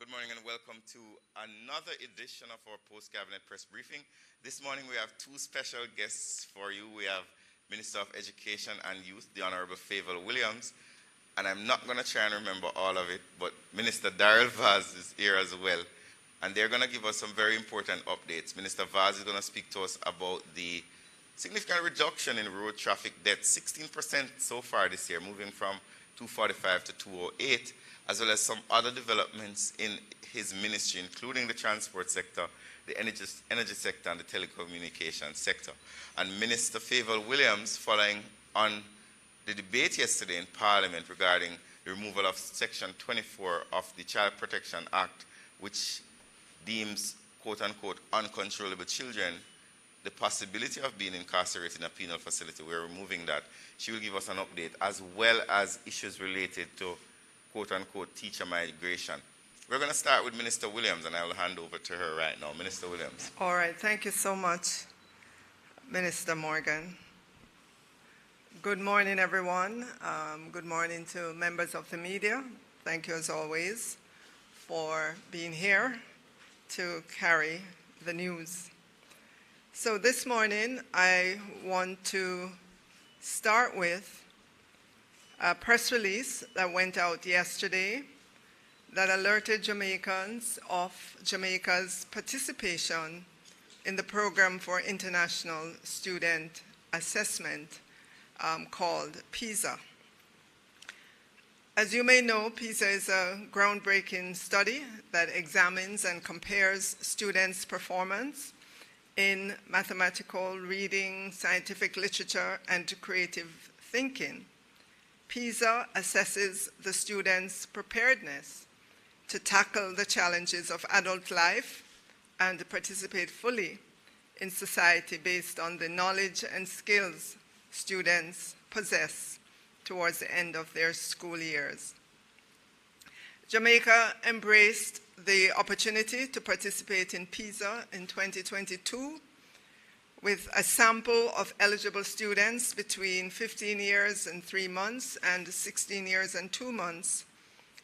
Good morning and welcome to another edition of our post-cabinet press briefing. This morning we have two special guests for you. We have Minister of Education and Youth, the Honorable Behavioural Williams, and I'm not going to try and remember all of it, but Minister Daryl Vaz is here as well, and they're going to give us some very important updates. Minister Vaz is going to speak to us about the significant reduction in road traffic deaths, 16% so far this year, moving from 245 to 208, as well as some other developments in his ministry, including the transport sector, the energy sector, and the telecommunications sector. And Minister Behavioural Williams, following on the debate yesterday in Parliament regarding the removal of Section 24 of the Child Protection Act, which deems, quote-unquote, uncontrollable children the possibility of being incarcerated in a penal facility. We're removing that. She will give us an update, as well as issues related to quote-unquote teacher migration. We're going to start with Minister Williams, and I will hand over to her right now. Minister Williams. All right. Thank you so much, Minister Morgan. Good morning, everyone. Good morning to members of the media. Thank you, as always, for being here to carry the news. So this morning, I want to start with a press release that went out yesterday that alerted Jamaicans of Jamaica's participation in the program for international student assessment called Pisa. As you may know, Pisa is a groundbreaking study that examines and compares students' performance in mathematical, reading, scientific literature, and creative thinking. Pisa assesses the students' preparedness to tackle the challenges of adult life and participate fully in society based on the knowledge and skills students possess towards the end of their school years. Jamaica embraced the opportunity to participate in Pisa in 2022 with a sample of eligible students between 15 years and 3 months and 16 years and 2 months,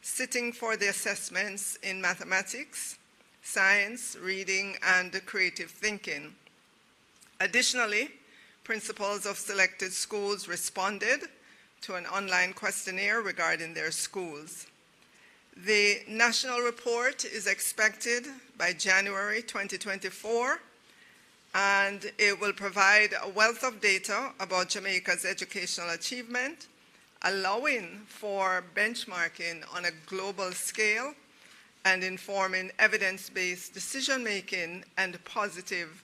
sitting for the assessments in mathematics, science, reading, and creative thinking. Additionally, principals of selected schools responded to an online questionnaire regarding their schools. The national report is expected by January 2024, and it will provide a wealth of data about Jamaica's educational achievement, allowing for benchmarking on a global scale and informing evidence-based decision-making and positive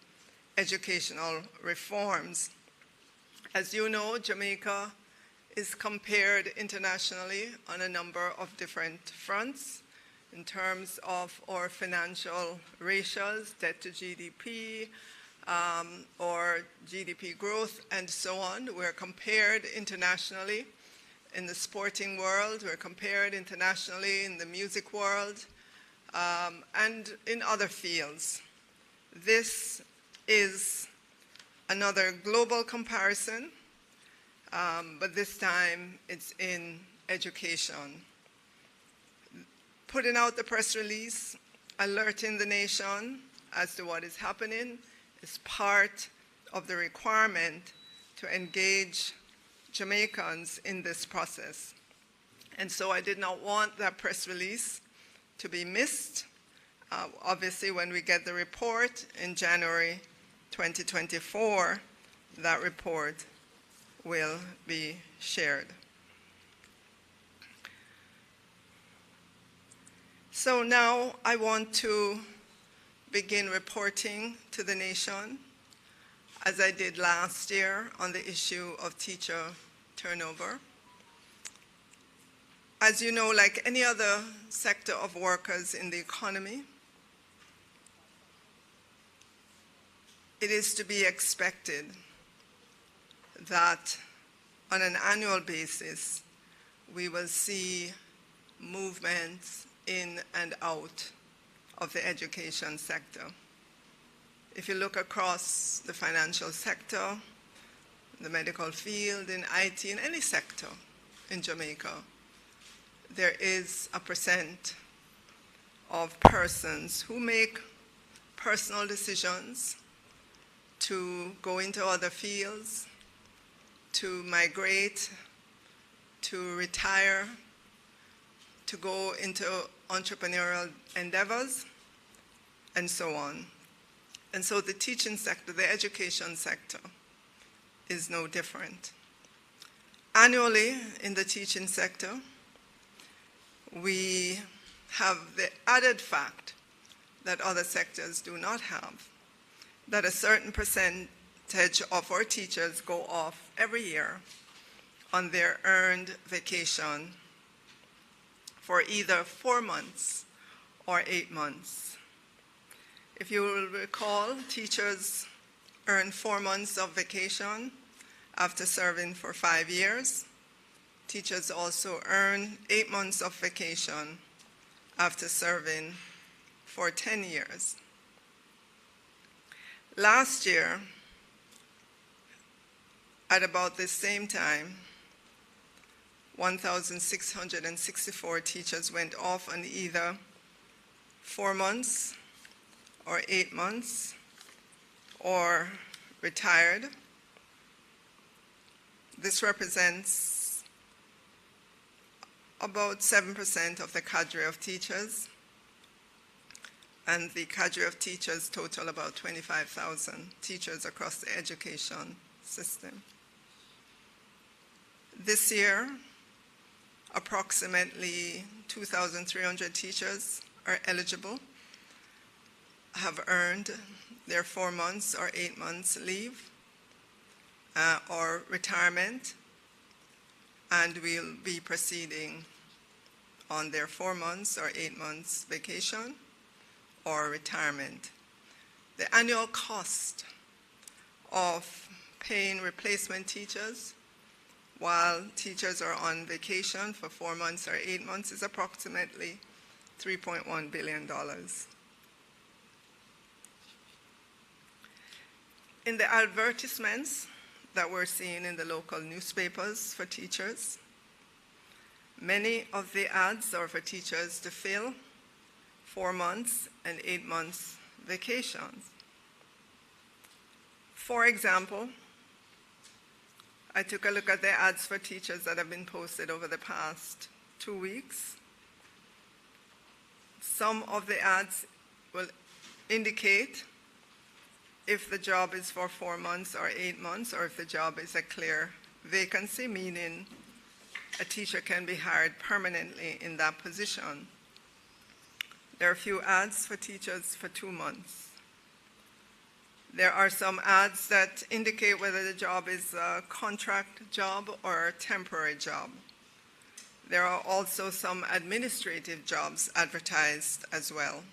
educational reforms. As you know, Jamaica is compared internationally on a number of different fronts in terms of our financial ratios, debt to GDP, or GDP growth, and so on. We're compared internationally in the sporting world, we're compared internationally in the music world, and in other fields. This is another global comparison, but this time it's in education. Putting out the press release, alerting the nation as to what is happening, is part of the requirement to engage Jamaicans in this process. And so I did not want that press release to be missed. Obviously, when we get the report in January 2024, that report will be shared. So now I want to begin reporting to the nation, as I did last year on the issue of teacher turnover. As you know, like any other sector of workers in the economy, it is to be expected that on an annual basis, we will see movements in and out of the education sector. If you look across the financial sector, the medical field, in IT, in any sector in Jamaica, there is a percent of persons who make personal decisions to go into other fields, to migrate, to retire, to go into entrepreneurial endeavors, and so on. And so the teaching sector, the education sector, is no different. Annually in the teaching sector, we have the added fact that other sectors do not have, that a certain percentage of our teachers go off every year on their earned vacation for either 4 months or 8 months. If you will recall, teachers earn 4 months of vacation after serving for 5 years. Teachers also earn 8 months of vacation after serving for 10 years. Last year, at about the same time, 1,664 teachers went off on either 4 months or 8 months or retired. This represents about 7% of the cadre of teachers, and the cadre of teachers total about 25,000 teachers across the education system. This year, approximately 2,300 teachers are eligible, have earned their 4 months or 8 months leave or retirement, and will be proceeding on their 4 months or 8 months vacation or retirement. The annual cost of paying replacement teachers while teachers are on vacation for 4 months or 8 months is approximately $3.1 billion. In the advertisements that we're seeing in the local newspapers for teachers, many of the ads are for teachers to fill 4 months and 8 months vacations. For example, I took a look at the ads for teachers that have been posted over the past 2 weeks. Some of the ads will indicate if the job is for 4 months or 8 months, or if the job is a clear vacancy, meaning a teacher can be hired permanently in that position. There are a few ads for teachers for 2 months. There are some ads that indicate whether the job is a contract job or a temporary job. There are also some administrative jobs advertised as well.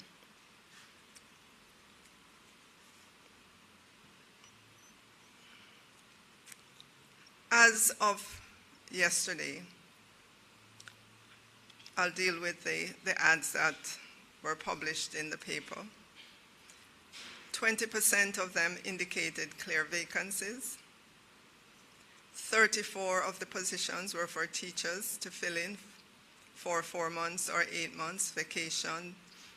As of yesterday, I'll deal with the ads that were published in the paper. 20% of them indicated clear vacancies. 34 of the positions were for teachers to fill in for 4 months or 8 months vacation,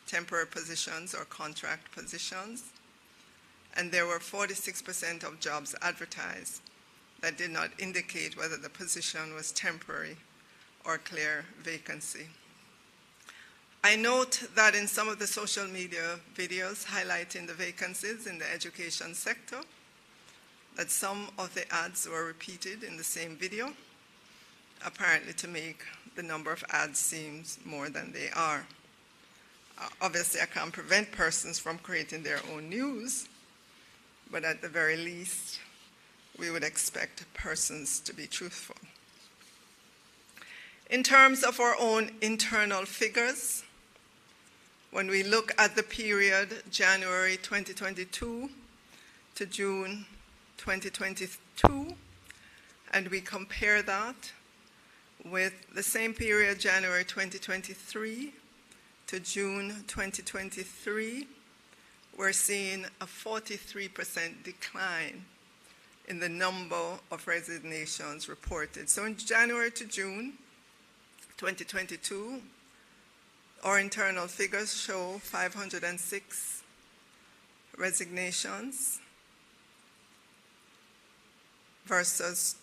temporary positions or contract positions. And there were 46% of jobs advertised that did not indicate whether the position was temporary or clear vacancy. I note that in some of the social media videos highlighting the vacancies in the education sector, that some of the ads were repeated in the same video, apparently to make the number of ads seem more than they are. Obviously, I can't prevent persons from creating their own news, but at the very least, we would expect persons to be truthful. In terms of our own internal figures, when we look at the period January 2022 to June 2022, and we compare that with the same period January 2023 to June 2023, we're seeing a 43% decline in the number of resignations reported. So in January to June 2022, Our internal figures show 506 resignations versus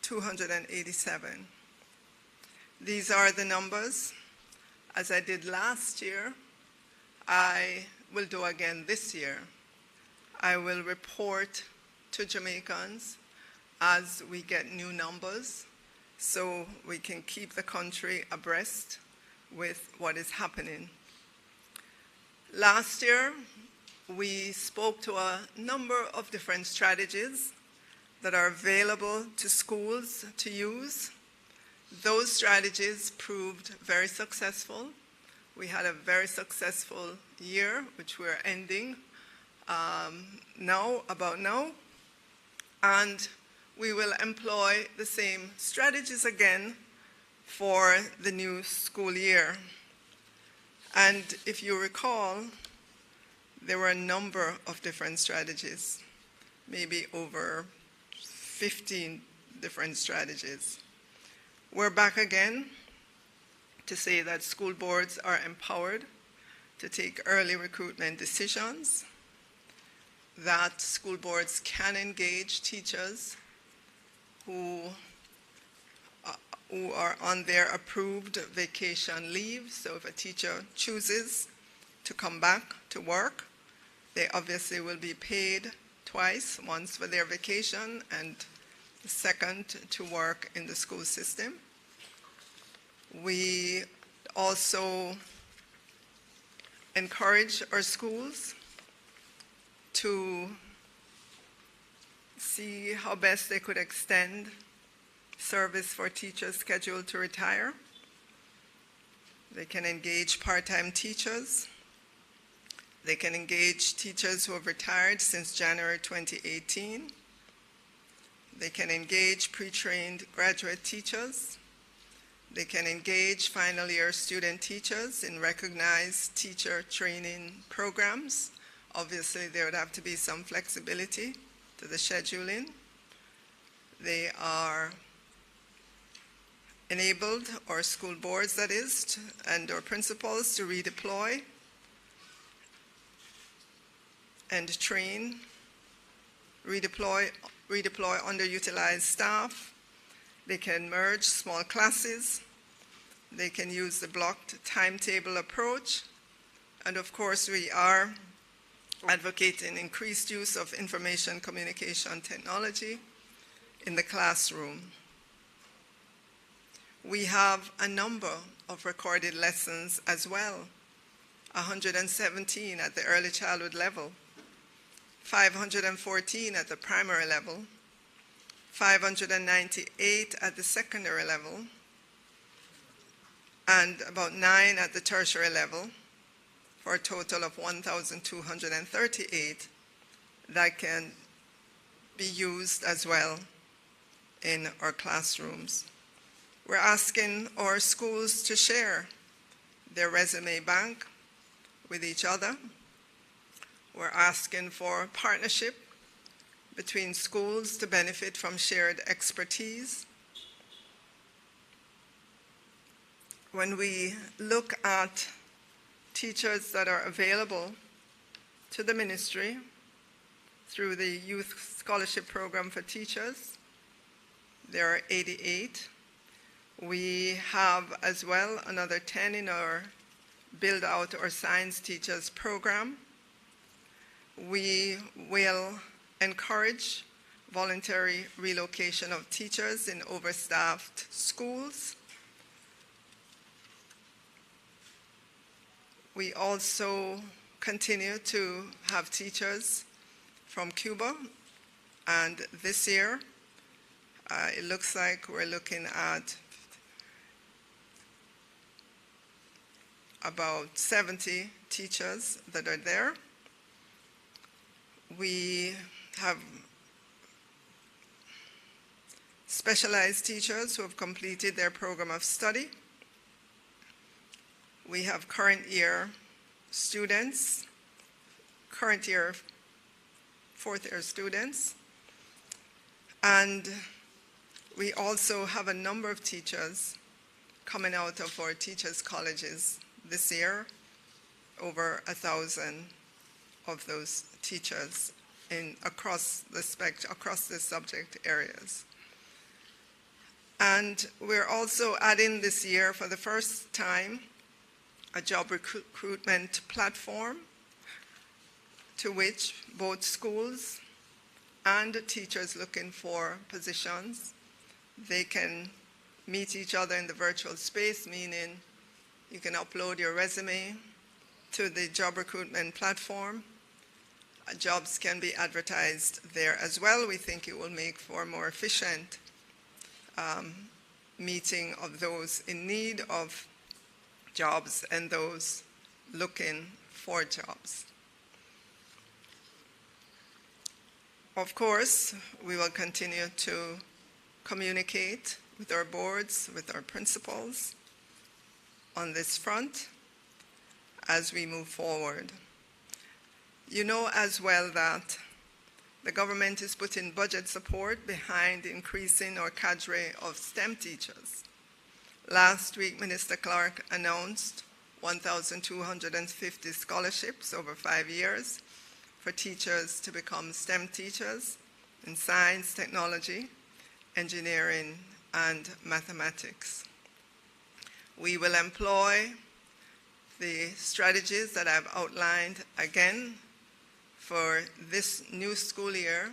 287. These are the numbers. As I did last year, I will do again this year. I will report to Jamaicans as we get new numbers so we can keep the country abreast with what is happening. Last year, we spoke to a number of different strategies that are available to schools to use. Those strategies proved very successful. We had a very successful year, which we're ending now, and we will employ the same strategies again for the new school year. And if you recall, there were a number of different strategies, maybe over 15 different strategies. We're back again to say that school boards are empowered to take early recruitment decisions, that school boards can engage teachers who are on their approved vacation leave. So if a teacher chooses to come back to work, they obviously will be paid twice, once for their vacation and the second to work in the school system. We also encourage our schools to see how best they could extend service for teachers scheduled to retire. They can engage part-time teachers. They can engage teachers who have retired since January 2018. They can engage pre-trained graduate teachers. They can engage final year student teachers in recognized teacher training programs. Obviously, there would have to be some flexibility to the scheduling. They are enabled, or school boards that is, and or principals to redeploy and train, redeploy underutilized staff. They can merge small classes. They can use the blocked timetable approach. And of course, we are advocating increased use of information communication technology in the classroom. We have a number of recorded lessons as well, 117 at the early childhood level, 514 at the primary level, 598 at the secondary level, and about 9 at the tertiary level, for a total of 1,238 that can be used as well in our classrooms. We're asking our schools to share their resume bank with each other. We're asking for partnership between schools to benefit from shared expertise. When we look at teachers that are available to the ministry through the Youth Scholarship Program for Teachers, there are 88. We have as well another 10 in our Build Out Our Science Teachers program. We will encourage voluntary relocation of teachers in overstaffed schools. We also continue to have teachers from Cuba, and this year it looks like we're looking at about 70 teachers that are there. We have specialized teachers who have completed their program of study. We have current year students, current year fourth year students, and we also have a number of teachers coming out of our teachers' colleges this year, over 1,000 of those teachers across the subject areas. And we're also adding this year, for the first time, a job recruitment platform to which both schools and teachers looking for positions, they can meet each other in the virtual space, meaning you can upload your resume to the job recruitment platform. Jobs can be advertised there as well. We think it will make for a more efficient meeting of those in need of jobs and those looking for jobs. Of course, we will continue to communicate with our boards, with our principals on this front as we move forward. You know as well that the government is putting budget support behind increasing our cadre of STEM teachers. Last week, Minister Clark announced 1,250 scholarships over 5 years for teachers to become STEM teachers in science, technology, engineering, and mathematics. We will employ the strategies that I've outlined again for this new school year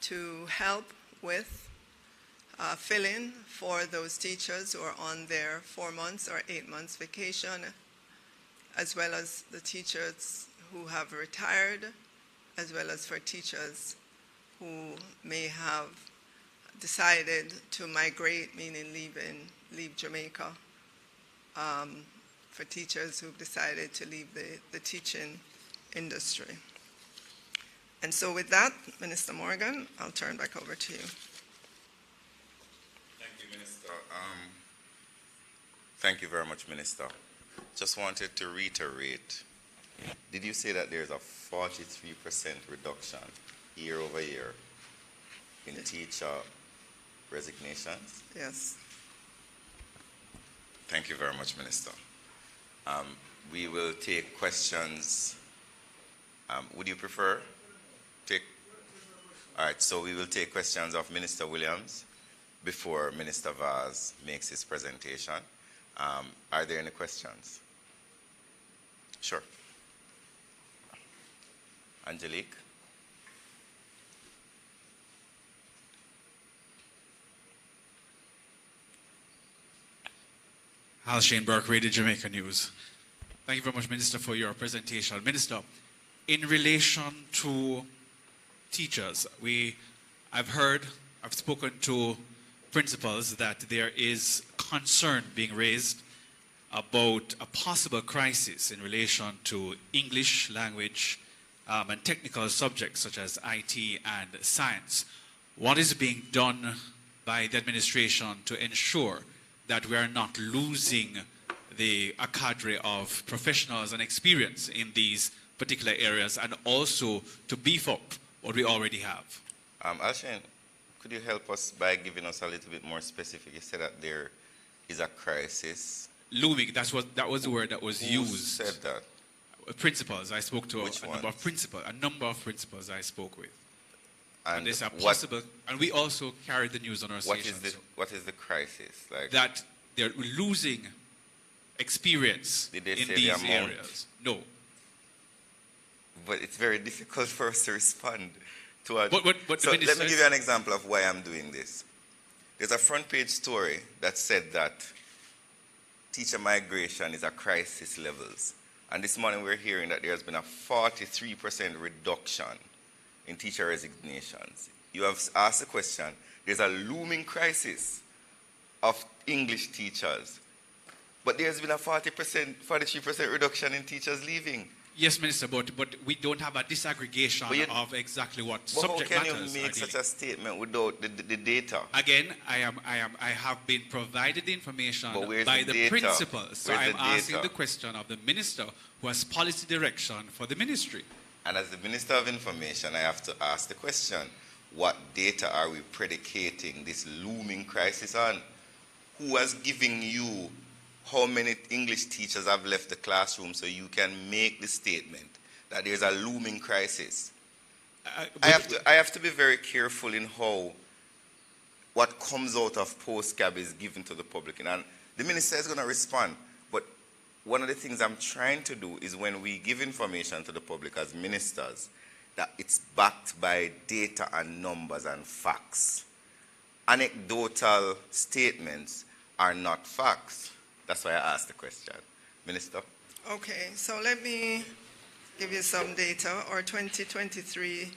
to help with fill-in for those teachers who are on their 4 months or 8 months vacation, as well as the teachers who have retired, as well as for teachers who may have decided to migrate, meaning leave Jamaica, for teachers who've decided to leave the teaching industry. And so with that, Minister Morgan, I'll turn back over to you. Thank you, Minister. Thank you very much, Minister. Just wanted to reiterate, did you say that there's a 43% reduction year over year in teacher resignations? Yes. Thank you very much, Minister. We will take questions. Would you prefer? All right, so we will take questions of Minister Williams before Minister Vaz makes his presentation. Are there any questions? Sure. Angelique? Hal Shane Burke, Radio Jamaica News. Thank you very much, Minister, for your presentation. Minister, in relation to teachers, I've spoken to principals that there is concern being raised about a possible crisis in relation to English language and technical subjects such as IT and science. What is being done by the administration to ensure that we are not losing a cadre of professionals and experience in these particular areas, and also to beef up what we already have? Alshin, could you help us by giving us a little bit more specific? You said that there is a crisis. Looming, that was the word that was Who used. said that? Principals. I spoke to Which a number of principals I spoke with. And there's a possible, and we also carry the news on our station. What is the crisis? Like that they're losing experience Did they in say these the amount? areas. No. But it's very difficult for us to respond to a... But so let me give you an example of why I'm doing this. There's a front page story that said that teacher migration is at crisis levels. And this morning we're hearing that there has been a 43% reduction in teacher resignations. You have asked the question, there's a looming crisis of English teachers, but there's been a 43% reduction in teachers leaving. Yes, Minister, but we don't have a disaggregation of exactly what subject matters. How can you make such a statement without the data? Again, I have been provided the information by the data? principals. So Where's I'm the asking data? the question of the minister who has policy direction for the ministry. And as the Minister of Information, I have to ask the question, what data are we predicating this looming crisis on? Who has given you how many English teachers have left the classroom so you can make the statement that there's a looming crisis. I have to be very careful in how what comes out of post-CAB is given to the public. And the minister is going to respond. But one of the things I'm trying to do is when we give information to the public as ministers, that it's backed by data and numbers and facts. Anecdotal statements are not facts. That's why I asked the question. Minister? Okay, so let me give you some data. Our 2023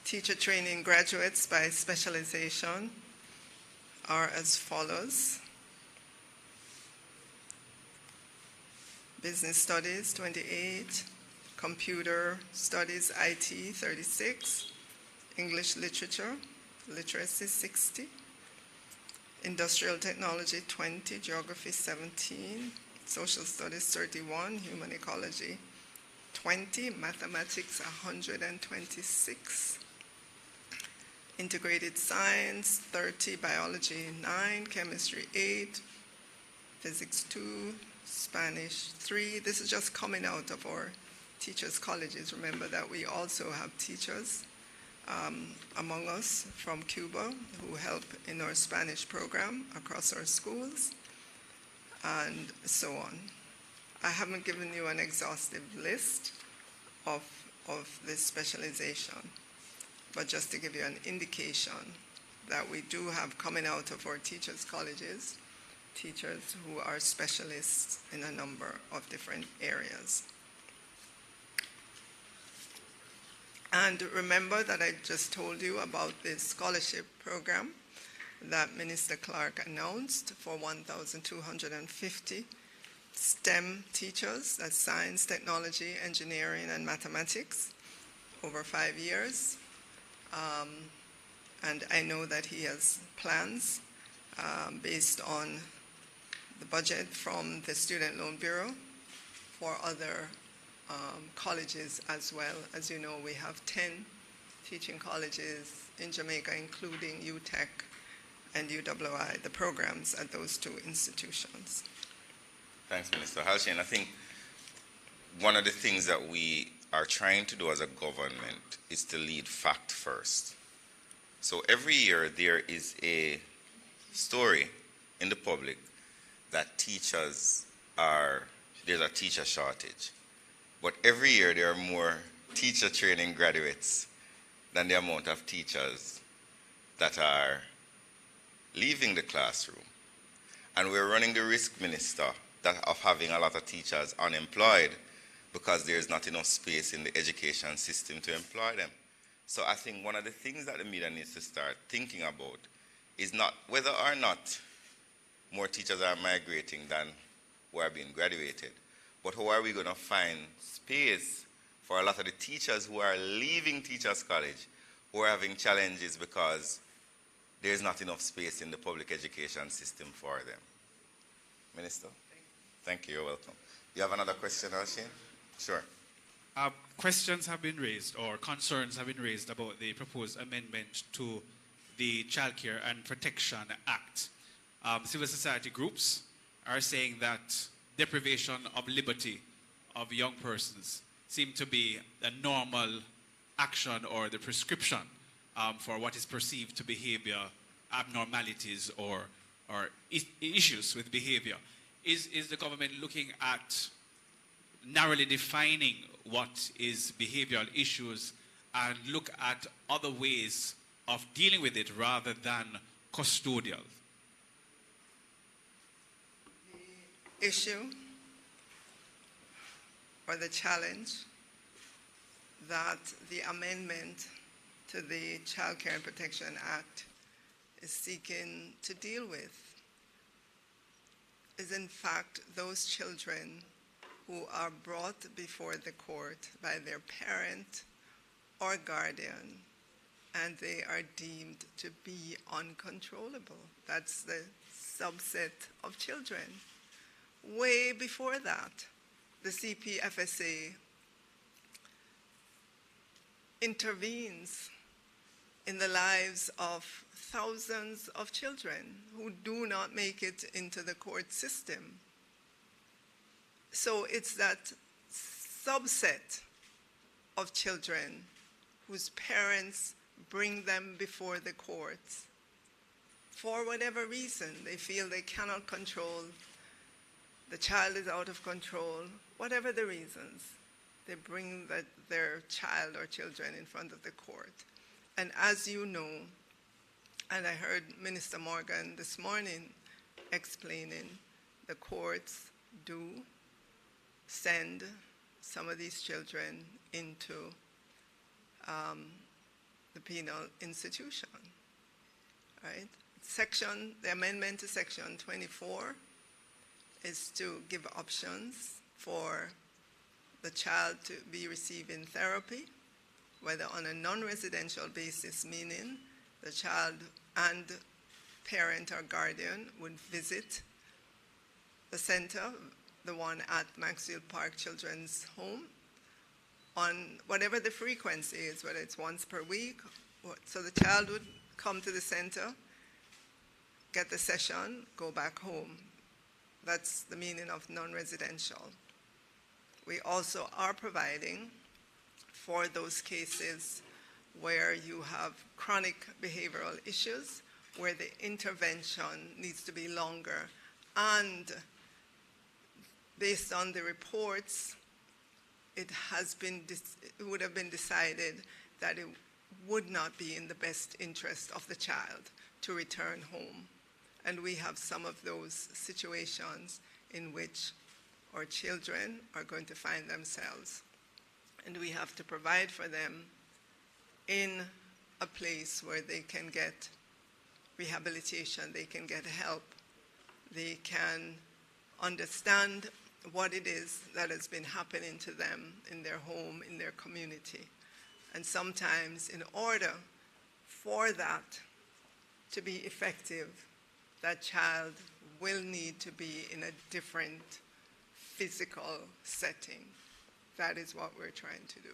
teacher training graduates by specialization are as follows. Business Studies, 28. Computer Studies, IT, 36. English Literature, Literacy, 60. Industrial Technology, 20. Geography, 17. Social Studies, 31. Human Ecology, 20. Mathematics, 126. Integrated Science, 30. Biology, 9. Chemistry, 8. Physics, 2. Spanish, 3. This is just coming out of our teachers' colleges. Remember that we also have teachers among us from Cuba who help in our Spanish program across our schools, and so on. I haven't given you an exhaustive list of this specialization, but just to give you an indication that we do have coming out of our teachers' colleges teachers who are specialists in a number of different areas. And remember that I just told you about this scholarship program that Minister Clark announced for 1,250 STEM teachers, that's science, technology, engineering, and mathematics, over 5 years. And I know that he has plans based on the budget from the Student Loan Bureau for other colleges as well. As you know, we have 10 teaching colleges in Jamaica, including UTech and UWI, the programs at those two institutions. Thanks, Minister Halshin. I think one of the things that we are trying to do as a government is to lead fact first. So every year there is a story in the public that there's a teacher shortage. But every year there are more teacher training graduates than the amount of teachers that are leaving the classroom. And we're running the risk, Minister, of having a lot of teachers unemployed because there's not enough space in the education system to employ them. So I think one of the things that the media needs to start thinking about is not whether or not more teachers are migrating than who are being graduated, but how are we going to find space for a lot of the teachers who are leaving Teachers College, who are having challenges because there's not enough space in the public education system for them. Minister? Thank you, you're welcome. You have another question, Alshin? Sure. Questions have been raised, or concerns have been raised about the proposed amendment to the Child Care and Protection Act. Civil society groups are saying that deprivation of liberty of young persons seem to be a normal action or the prescription for what is perceived to behavior abnormalities or issues with behavior. Is the government looking at narrowly defining what is behavioral issues and look at other ways of dealing with it rather than custodial? The issue or the challenge that the amendment to the Child Care and Protection Act is seeking to deal with is in fact those children who are brought before the court by their parent or guardian and they are deemed to be uncontrollable. That's the subset of children. Way before that, the CPFSA intervenes in the lives of thousands of children who do not make it into the court system So it's that subset of children whose parents bring them before the courts for whatever reason. They feel they cannot control, the child is out of control, whatever the reasons. They bring their child or children in front of the court. And as you know, and I heard Minister Morgan this morning explaining, the courts do send some of these children into the penal institution, right? The amendment to Section 24 is to give options for the child to be receiving therapy, whether on a non-residential basis, meaning the child and parent or guardian would visit the center, the one at Maxfield Park Children's Home, on whatever the frequency is, whether it's once per week. So the child would come to the center, get the session, go back home. That's the meaning of non-residential. We also are providing for those cases where you have chronic behavioral issues, where the intervention needs to be longer, and based on the reports, it would have been decided that it would not be in the best interest of the child to return home. And we have some of those situations in which our children are going to find themselves, and we have to provide for them in a place where they can get rehabilitation, they can get help, they can understand what it is that has been happening to them in their home, in their community. And sometimes in order for that to be effective, that child will need to be in a different physical setting. That is what we're trying to do.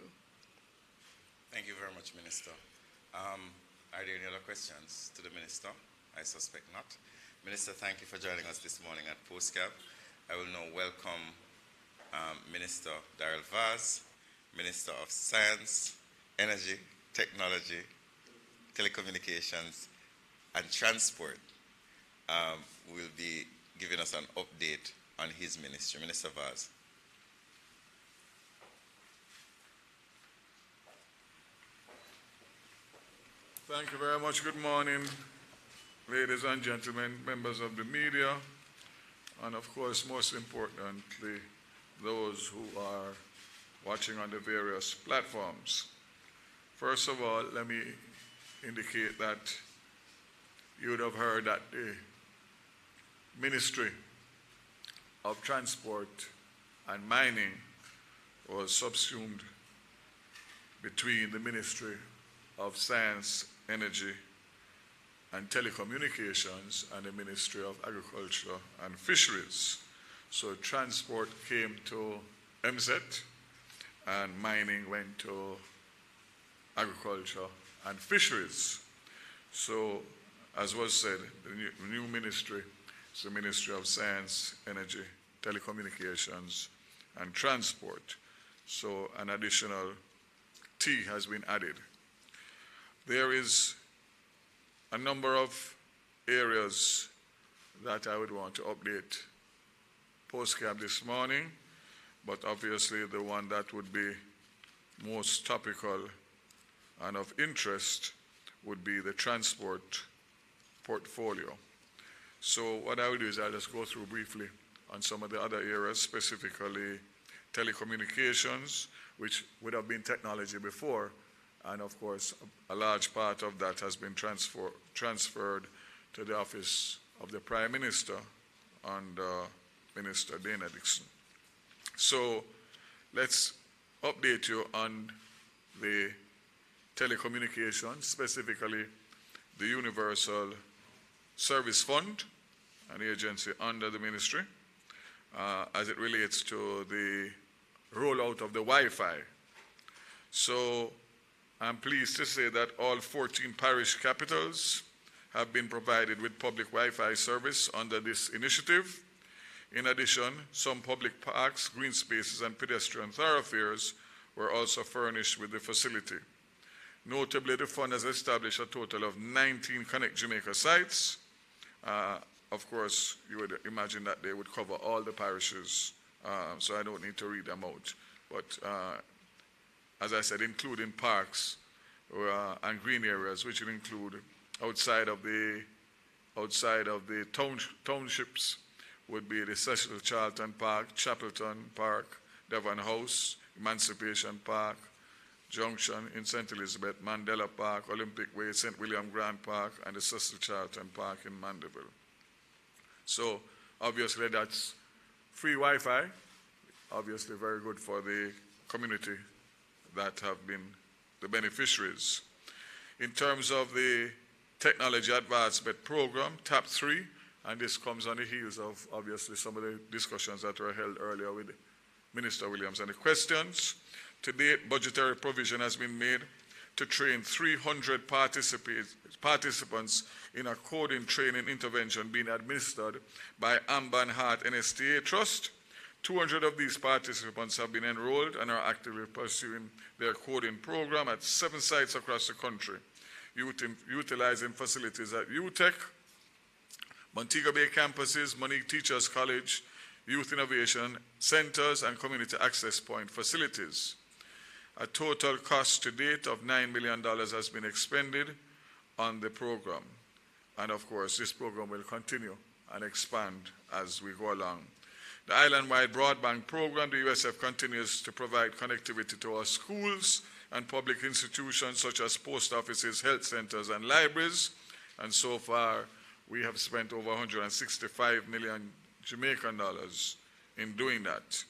Thank you very much, Minister. Are there any other questions to the Minister? I suspect not. Minister, thank you for joining us this morning at PostCab. I will now welcome Minister Darrell Vaz, Minister of Science, Energy, Technology, Telecommunications, and Transport. Will be giving us an update on his ministry. Minister Vaz. Thank you very much. Good morning, ladies and gentlemen, members of the media, and of course, most importantly, those who are watching on the various platforms. First of all, let me indicate that you would have heard that the Ministry of Transport and Mining was subsumed between the Ministry of Science, Energy, and Telecommunications and the Ministry of Agriculture and Fisheries. So transport came to MSET and mining went to Agriculture and Fisheries. So, as was said, the new ministry is the Ministry of Science, Energy, Telecommunications, and Transport. So an additional T has been added. There is a number of areas that I would want to update PostCab this morning, but obviously the one that would be most topical and of interest would be the transport portfolio. So what I will do is I'll just go through briefly on some of the other areas, specifically telecommunications, which would have been technology before, and of course a large part of that has been transferred to the office of the Prime Minister under Minister Dana Dixon. So let's update you on the telecommunications, specifically the Universal Service Fund, an agency under the ministry, as it relates to the rollout of the Wi-Fi. So I'm pleased to say that all 14 parish capitals have been provided with public Wi-Fi service under this initiative. In addition, some public parks, green spaces, and pedestrian thoroughfares were also furnished with the facility. Notably, the fund has established a total of 19 Connect Jamaica sites. Of course, you would imagine that they would cover all the parishes, so I don't need to read them out. But as I said, including parks and green areas, which will include outside of the townships, would be the Cecil Charlton Park, Chapelton Park, Devon House, Emancipation Park, Junction in St. Elizabeth, Mandela Park, Olympic Way, St. William Grant Park, and the Cecil Charlton Park in Mandeville. So obviously that's free Wi-Fi, obviously very good for the community that have been the beneficiaries. In terms of the Technology Advancement Program, TAP 3, and this comes on the heels of obviously some of the discussions that were held earlier with Minister Williams and the questions. To date, budgetary provision has been made to train 300 participants in a coding training intervention being administered by Amber and Hart NSTA Trust. 200 of these participants have been enrolled and are actively pursuing their coding program at 7 sites across the country, utilizing facilities at UTEC, Montego Bay campuses, Monique Teachers College, Youth Innovation Centers, and Community Access Point facilities. A total cost to date of $9 million has been expended on the program. And of course, this program will continue and expand as we go along. The island-wide broadband program, the USF continues to provide connectivity to our schools and public institutions such as post offices, health centers, and libraries. And so far, we have spent over 165 million Jamaican dollars in doing that.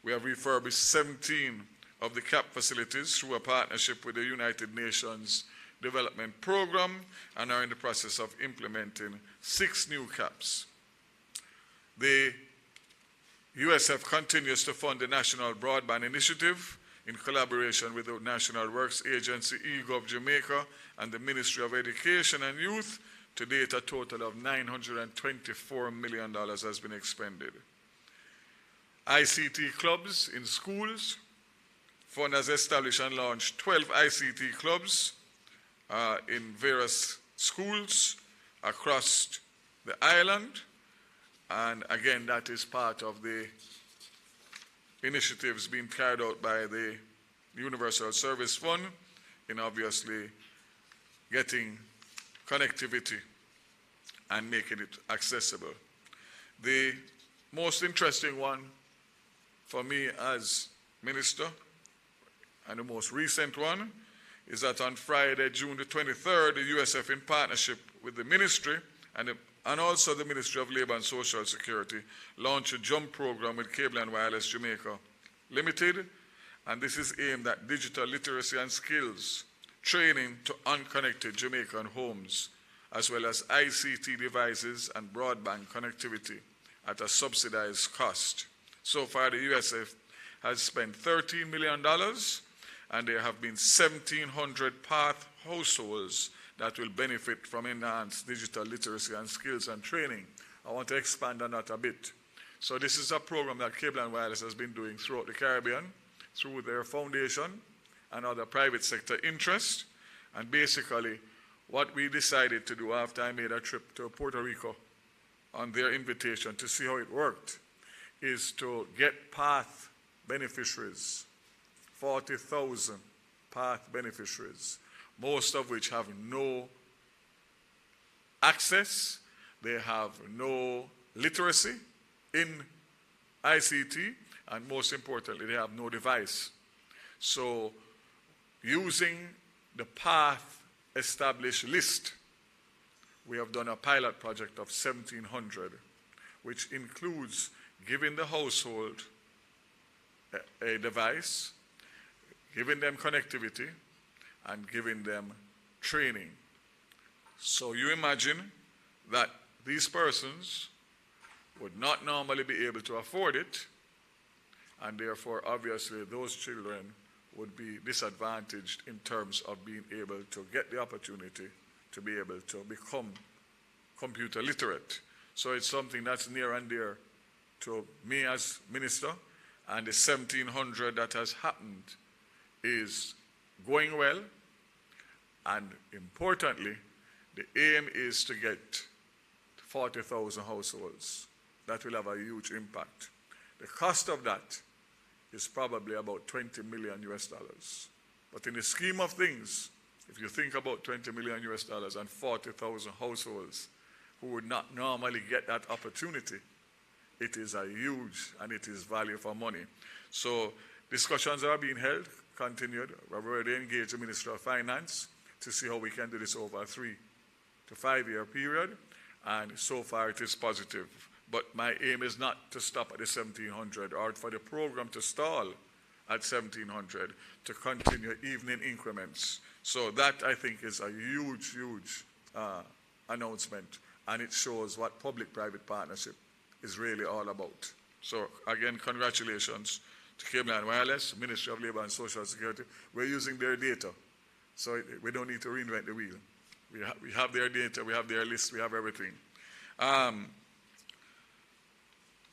We have refurbished 17 of the CAP facilities through a partnership with the United Nations Development Program and are in the process of implementing 6 new CAPs. The USF continues to fund the National Broadband Initiative in collaboration with the National Works Agency, eGov Jamaica, and the Ministry of Education and Youth. To date, a total of $924 million has been expended. ICT clubs in schools. Fund has established and launched 12 ICT clubs in various schools across the island. And again, that is part of the initiatives being carried out by the Universal Service Fund in obviously getting connectivity and making it accessible. The most interesting one for me as minister, and the most recent one, is that on Friday, June the 23rd, the USF, in partnership with the ministry and also the Ministry of Labour and Social Security, launched a JUMP program with Cable and Wireless Jamaica Limited, and this is aimed at digital literacy and skills training to unconnected Jamaican homes, as well as ICT devices and broadband connectivity at a subsidized cost. So far, the USF has spent $13 million, and there have been 1,700 PATH households that will benefit from enhanced digital literacy and skills and training. I want to expand on that a bit. So this is a program that Cable and Wireless has been doing throughout the Caribbean, through their foundation and other private sector interests. And basically, what we decided to do after I made a trip to Puerto Rico on their invitation to see how it worked, is to get PATH beneficiaries, 40,000 PATH beneficiaries, most of which have no access, they have no literacy in ICT, and most importantly, they have no device. So using the PATH established list, we have done a pilot project of 1,700, which includes giving the household a device, giving them connectivity, and giving them training. So you imagine that these persons would not normally be able to afford it, and therefore obviously those children would be disadvantaged in terms of being able to get the opportunity to be able to become computer literate. So it's something that's near and dear to me as minister, and the 1,700 that has happened is going well, and importantly, the aim is to get 40,000 households. That will have a huge impact. The cost of that is probably about $20 million US. But in the scheme of things, if you think about $20 million US and 40,000 households who would not normally get that opportunity, it is a huge, and it is value for money. So discussions are being held, continued. We've already engaged the Minister of Finance to see how we can do this over a 3 to 5 year period, and so far it is positive. But my aim is not to stop at the 1,700 or for the program to stall at 1,700, to continue even in increments. So that, I think, is a huge, huge announcement, and it shows what public-private partnership is really all about. So again, congratulations to Cable and Wireless, Ministry of Labor and Social Security. We're using their data, so we don't need to reinvent the wheel. We have their data, we have their list, we have everything.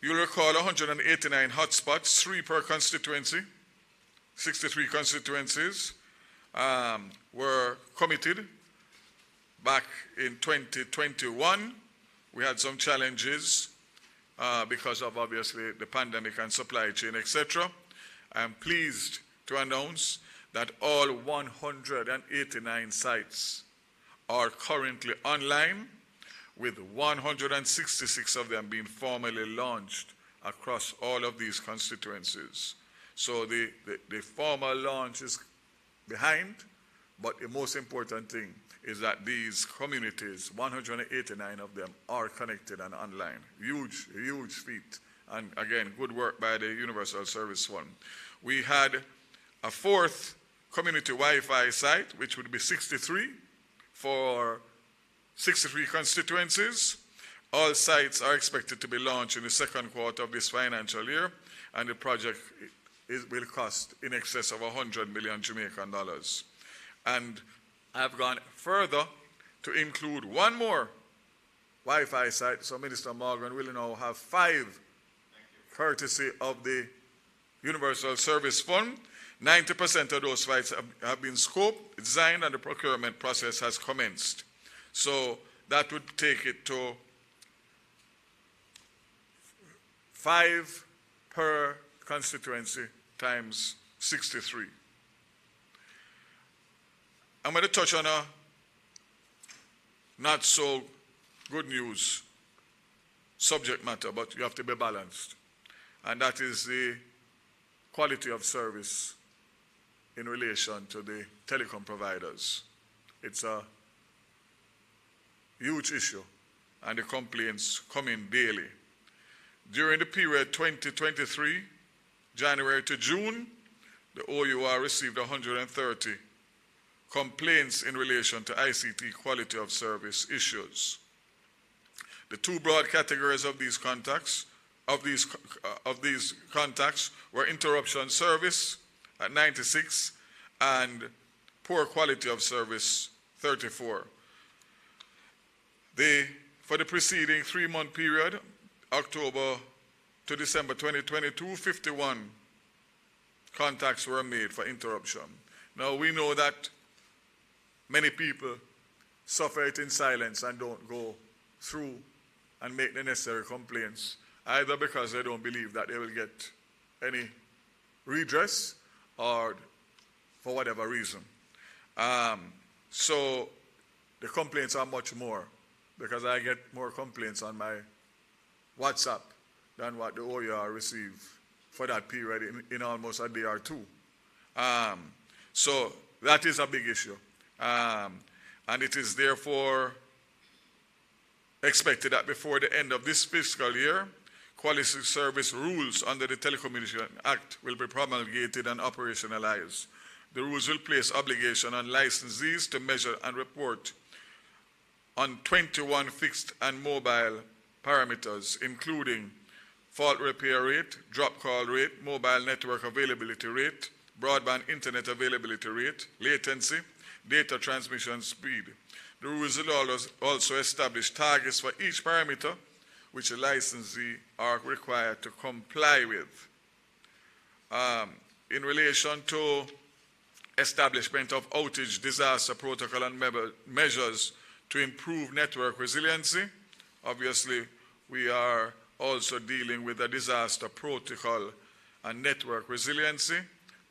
You'll recall 189 hotspots, 3 per constituency, 63 constituencies were committed. Back in 2021, we had some challenges because of obviously the pandemic and supply chain, etc. I'm pleased to announce that all 189 sites are currently online, with 166 of them being formally launched across all of these constituencies. So the formal launch is behind, but the most important thing is that these communities, 189 of them, are connected and online. Huge, huge feat. And again, good work by the Universal Service Fund. We had a 4th community Wi-Fi site, which would be 63 for 63 constituencies. All sites are expected to be launched in the 2nd quarter of this financial year, and the project will cost in excess of 100 million Jamaican dollars. And I've gone further to include one more Wi-Fi site, so Minister Morgan will now have 5 courtesy of the Universal Service Fund. 90% of those sites have been scoped, designed, and the procurement process has commenced. So that would take it to 5 per constituency times 63. I'm going to touch on a not so good news subject matter, but you have to be balanced. And that is the quality of service in relation to the telecom providers. It's a huge issue, and the complaints come in daily. During the period 2023, January to June, the OUR received 130 complaints in relation to ICT quality of service issues. The 2 broad categories of these contacts were interruption service at 96 and poor quality of service 34. For the preceding 3-month period, October to December 2022, 51 contacts were made for interruption. Now we know that many people suffer it in silence and don't go through and make the necessary complaints, either because they don't believe that they will get any redress or for whatever reason. So the complaints are much more, because I get more complaints on my WhatsApp than what the OUR received for that period in almost a day or 2. So that is a big issue. And it is therefore expected that before the end of this fiscal year, quality service rules under the Telecommunications Act will be promulgated and operationalized. The rules will place obligation on licensees to measure and report on 21 fixed and mobile parameters, including fault repair rate, drop call rate, mobile network availability rate, broadband internet availability rate, latency, data transmission speed. The rules will also establish targets for each parameter which a licensee are required to comply with. In relation to establishment of outage disaster protocol and measures to improve network resiliency, obviously we are also dealing with a disaster protocol and network resiliency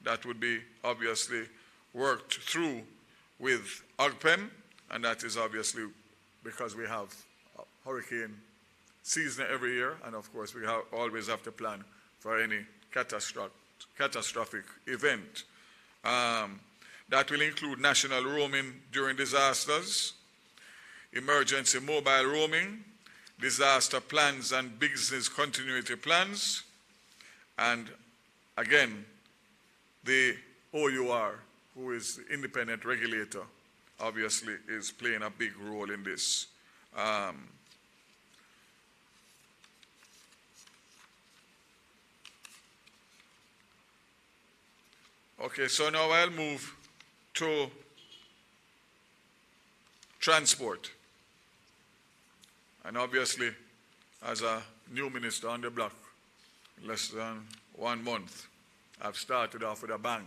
that would be obviously worked through with OGPEM, and that is obviously because we have hurricane season every year, and of course we always have to plan for any catastrophic event. That will include national roaming during disasters, emergency mobile roaming, disaster plans and business continuity plans, and again, the OUR, who is the independent regulator, obviously is playing a big role in this. Okay, so now I'll move to transport. And obviously, as a new minister on the block, less than 1 month, I've started off with a bang.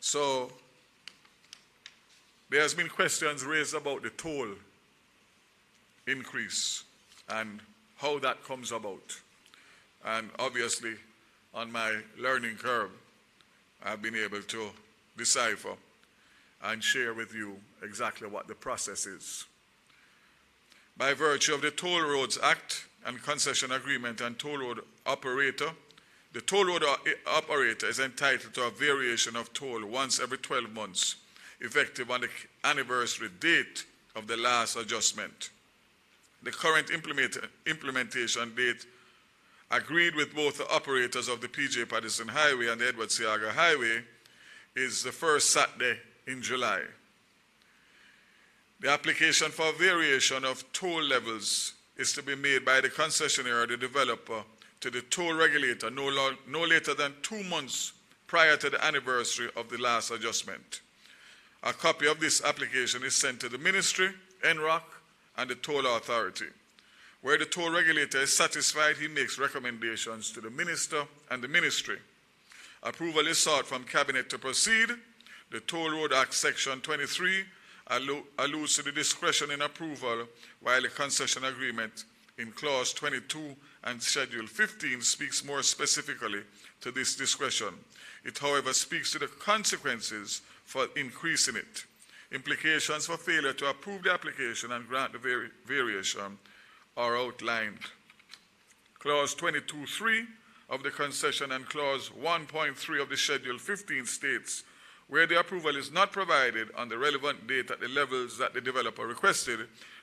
So, there has been questions raised about the toll increase and how that comes about. And obviously, on my learning curve, I've been able to decipher and share with you exactly what the process is. By virtue of the Toll Roads Act and Concession Agreement and Toll Road Operator, the toll road operator is entitled to a variation of toll once every 12 months, effective on the anniversary date of the last adjustment. The current implementation date, agreed with both the operators of the P.J. Patterson Highway and the Edward Seaga Highway, is the first Saturday in July. The application for variation of toll levels is to be made by the concessionaire or the developer to the toll regulator no later than 2 months prior to the anniversary of the last adjustment. A copy of this application is sent to the Ministry, NROC, and the Toll Authority. Where the toll regulator is satisfied, he makes recommendations to the Minister and the Ministry. Approval is sought from Cabinet to proceed. The Toll Road Act Section 23 alludes to the discretion in approval, while the concession agreement in Clause 22 and Schedule 15 speaks more specifically to this discretion. It, however, speaks to the consequences for increasing it. Implications for failure to approve the application and grant the variation are outlined. Clause 22.3 of the concession and Clause 1.3 of the Schedule 15 states, where the approval is not provided on the relevant date at the levels that the developer requested,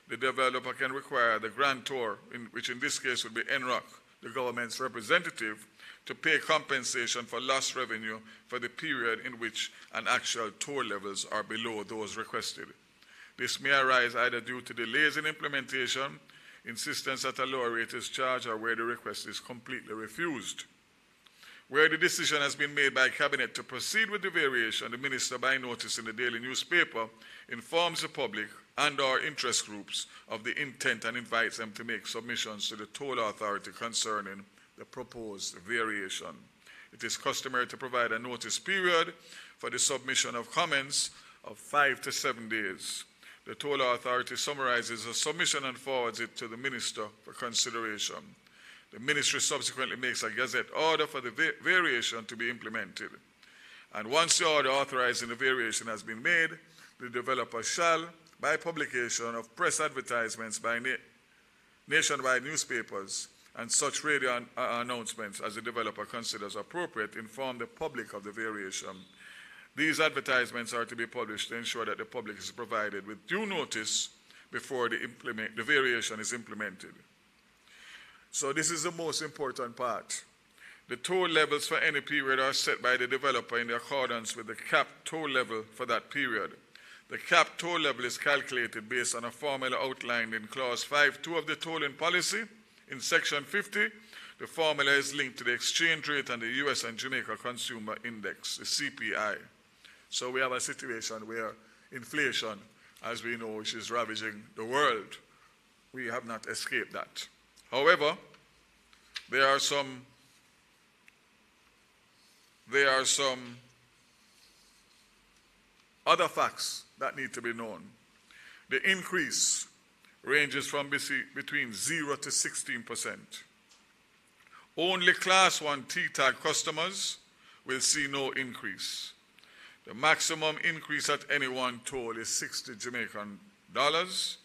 the developer can require the grantor, which in this case would be NROC, the government's representative, to pay compensation for lost revenue for the period in which an actual toll levels are below those requested. This may arise either due to delays in implementation, insistence that a lower rate is charged, or where the request is completely refused. Where the decision has been made by Cabinet to proceed with the variation, the Minister, by notice in the daily newspaper, informs the public and/or interest groups of the intent and invites them to make submissions to the Toll Authority concerning the proposed variation. It is customary to provide a notice period for the submission of comments of 5 to 7 days. The Toll Authority summarizes the submission and forwards it to the Minister for consideration. The Ministry subsequently makes a Gazette order for the variation to be implemented. And once the order authorizing the variation has been made, the developer shall, by publication of press advertisements by nationwide newspapers and such radio announcements as the developer considers appropriate, inform the public of the variation. These advertisements are to be published to ensure that the public is provided with due notice before the variation is implemented. So this is the most important part. The toll levels for any period are set by the developer in accordance with the capped toll level for that period. The capped toll level is calculated based on a formula outlined in Clause 5.2 of the tolling policy. In Section 50, the formula is linked to the exchange rate and the US and Jamaica Consumer Index, the CPI. So we have a situation where inflation, as we know, which is ravaging the world, we have not escaped that. However, there are some other facts that need to be known. The increase ranges from between 0 to 16%. Only Class 1 TTAG customers will see no increase. The maximum increase at any one toll is 60 Jamaican dollars,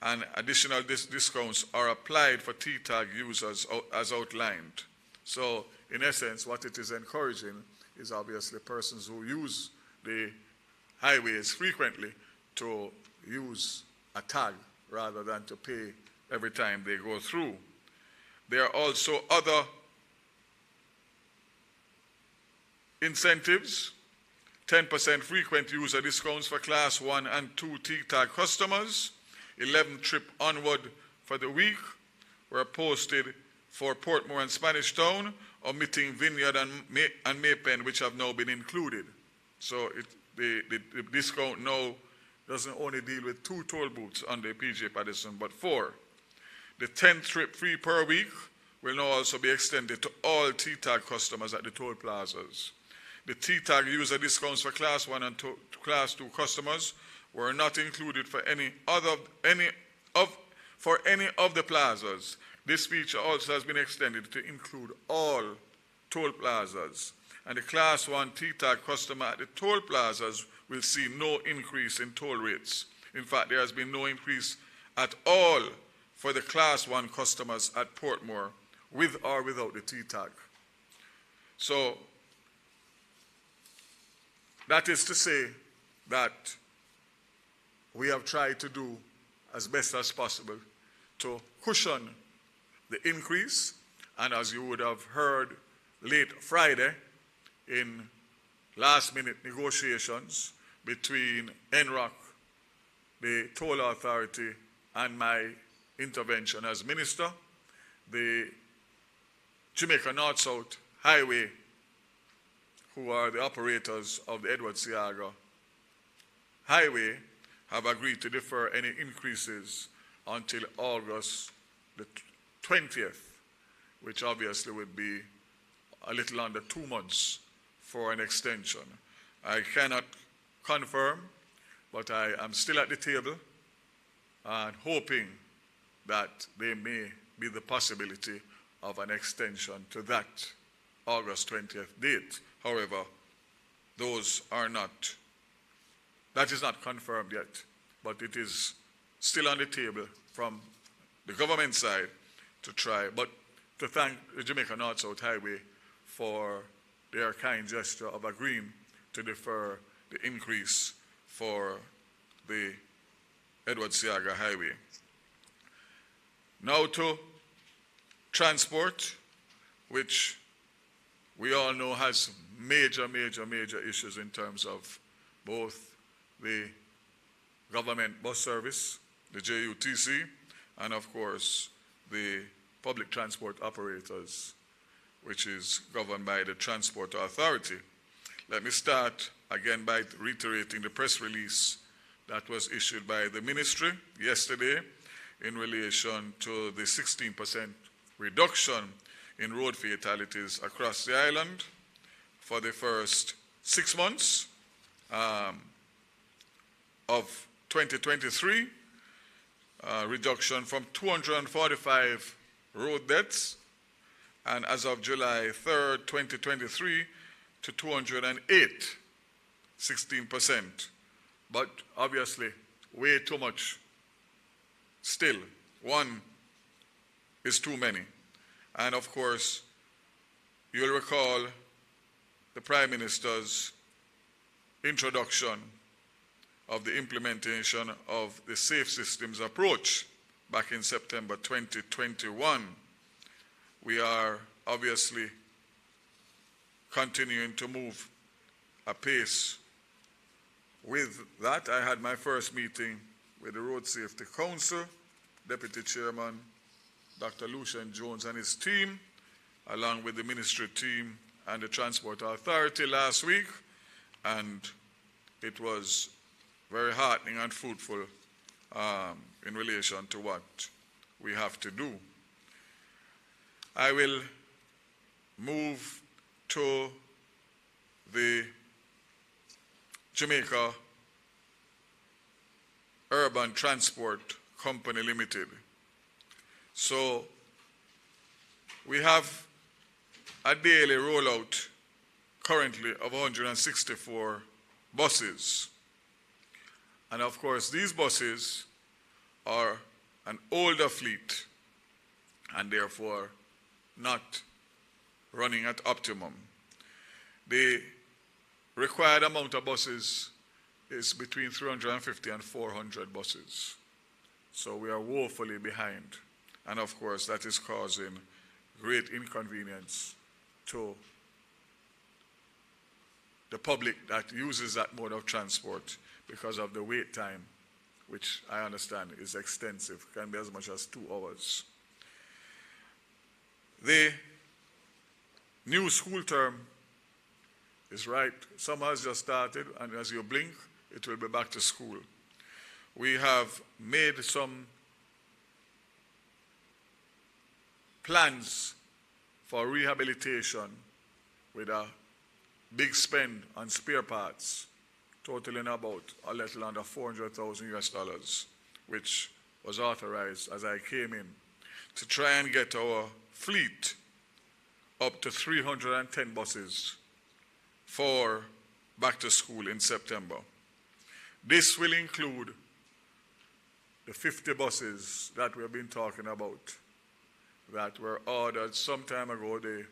and additional discounts are applied for TTAG users as outlined. So, in essence, what it is encouraging is obviously persons who use the highways frequently to use a tag rather than to pay every time they go through. There are also other incentives. 10% frequent user discounts for Class 1 and 2 TTAG customers. 11 trip onward for the week were posted for Portmore and Spanish Town, omitting Vineyard and Maypen, which have now been included. So the discount now doesn't only deal with 2 toll booths under PJ Patterson, but 4. The 10th trip free per week will now also be extended to all TTAG customers at the toll plazas. The TTAG user discounts for Class 1 and Class 2 customers were not included for any of the plazas. This feature also has been extended to include all toll plazas. And the Class 1 TTAG customer at the toll plazas will see no increase in toll rates. In fact, there has been no increase at all for the Class 1 customers at Portmore, with or without the TTAG. So, that is to say that we have tried to do as best as possible to cushion the increase, and as you would have heard late Friday in last-minute negotiations between NROC, the toll authority, and my intervention as minister, the Jamaica North-South Highway, who are the operators of the Edward Seaga Highway, have agreed to defer any increases until August the 20th, which obviously would be a little under 2 months for an extension. I cannot confirm, but I am still at the table and hoping that there may be the possibility of an extension to that August 20th date. However, that is not confirmed yet, but it is still on the table from the government side to try, but to thank the Jamaica North-South Highway for their kind gesture of agreeing to defer the increase for the Edward Seaga Highway. Now to transport, which we all know has major issues in terms of both the government bus service, the JUTC, and of course the public transport operators, which is governed by the Transport Authority. Let me start again by reiterating the press release that was issued by the ministry yesterday in relation to the 16% reduction in road fatalities across the island for the first 6 months of 2023, reduction from 245 road deaths, and as of July 3rd, 2023, to 208, 16%. But obviously, way too much. Still, one is too many. And of course, you'll recall the Prime Minister's introduction of the implementation of the Safe Systems approach back in September 2021. We are obviously continuing to move apace with that. I had my first meeting with the Road Safety Council, Deputy Chairman Dr. Lucian Jones and his team, along with the ministry team and the Transport Authority last week, and it was very heartening and fruitful in relation to what we have to do. I will move to the Jamaica Urban Transport Company Limited. So we have a daily rollout currently of 164 buses. And of course, these buses are an older fleet and therefore not running at optimum. The required amount of buses is between 350 and 400 buses. So we are woefully behind. And of course, that is causing great inconvenience to the public that uses that mode of transport because of the wait time, which I understand is extensive, can be as much as 2 hours. The new school term is right. Summer has just started, and as you blink, it will be back to school. We have made some plans for rehabilitation with a big spend on spare parts, totaling about a little under $400,000, which was authorized as I came in, to try and get our fleet up to 310 buses for back to school in September. This will include the 50 buses that we have been talking about that were ordered some time ago, the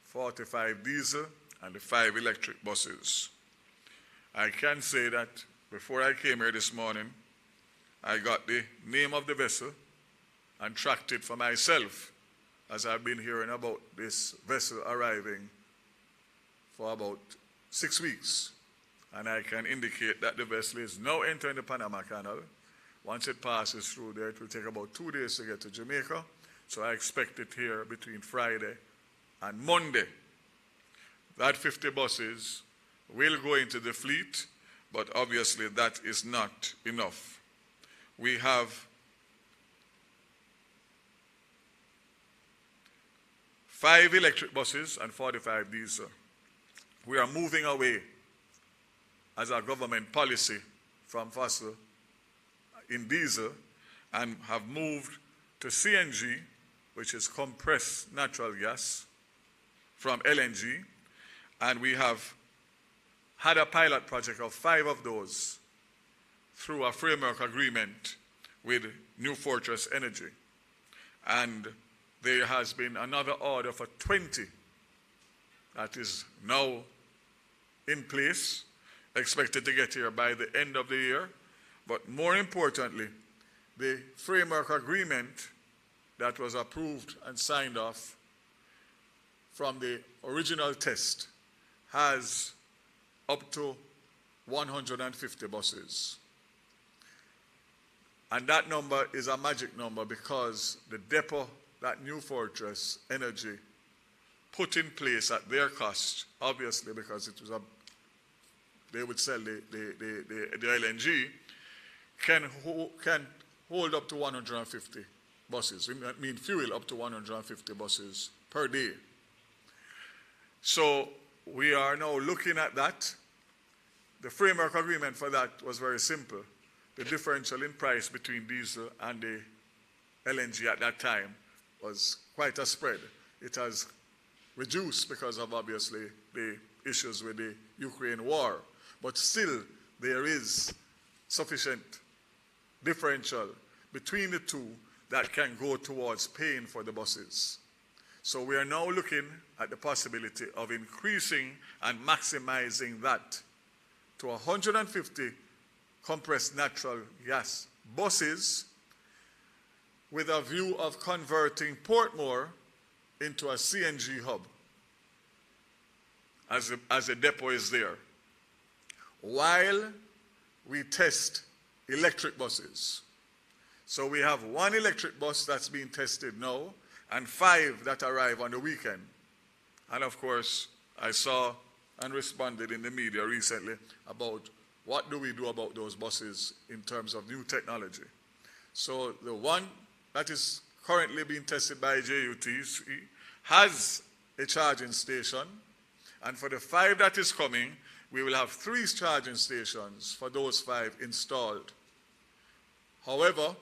45 diesel and the 5 electric buses. I can say that before I came here this morning, I got the name of the vessel and tracked it for myself, as I've been hearing about this vessel arriving for about 6 weeks. And I can indicate that the vessel is now entering the Panama Canal. Once it passes through there, it will take about 2 days to get to Jamaica. So I expect it here between Friday and Monday. That 50 buses will go into the fleet, but obviously that is not enough. We have 5 electric buses and 45 diesel. We are moving away as a government policy from fossil in diesel and have moved to CNG, which is compressed natural gas, from LNG, and we have had a pilot project of 5 of those through a framework agreement with New Fortress Energy. And there has been another order for 20 that is now in place, expected to get here by the end of the year. But more importantly, the framework agreement that was approved and signed off from the original test has up to 150 buses. And that number is a magic number because the depot that New Fortress Energy put in place at their cost, obviously because it was they would sell the LNG, can hold up to 150 buses. I mean fuel up to 150 buses per day. So we are now looking at that. The framework agreement for that was very simple. The differential in price between diesel and the LNG at that time was quite a spread. It has reduced because of obviously the issues with the Ukraine war. But still, there is sufficient differential between the two that can go towards paying for the buses. So we are now looking at the possibility of increasing and maximizing that to 150 compressed natural gas buses with a view of converting Portmore into a CNG hub as a depot is there, while we test electric buses. So we have 1 electric bus that's being tested now and 5 that arrive on the weekend. And of course, I saw and responded in the media recently about what do we do about those buses in terms of new technology. So the 1 that is currently being tested by JUTC has a charging station, and for the 5 that is coming, we will have 3 charging stations for those 5 installed. However,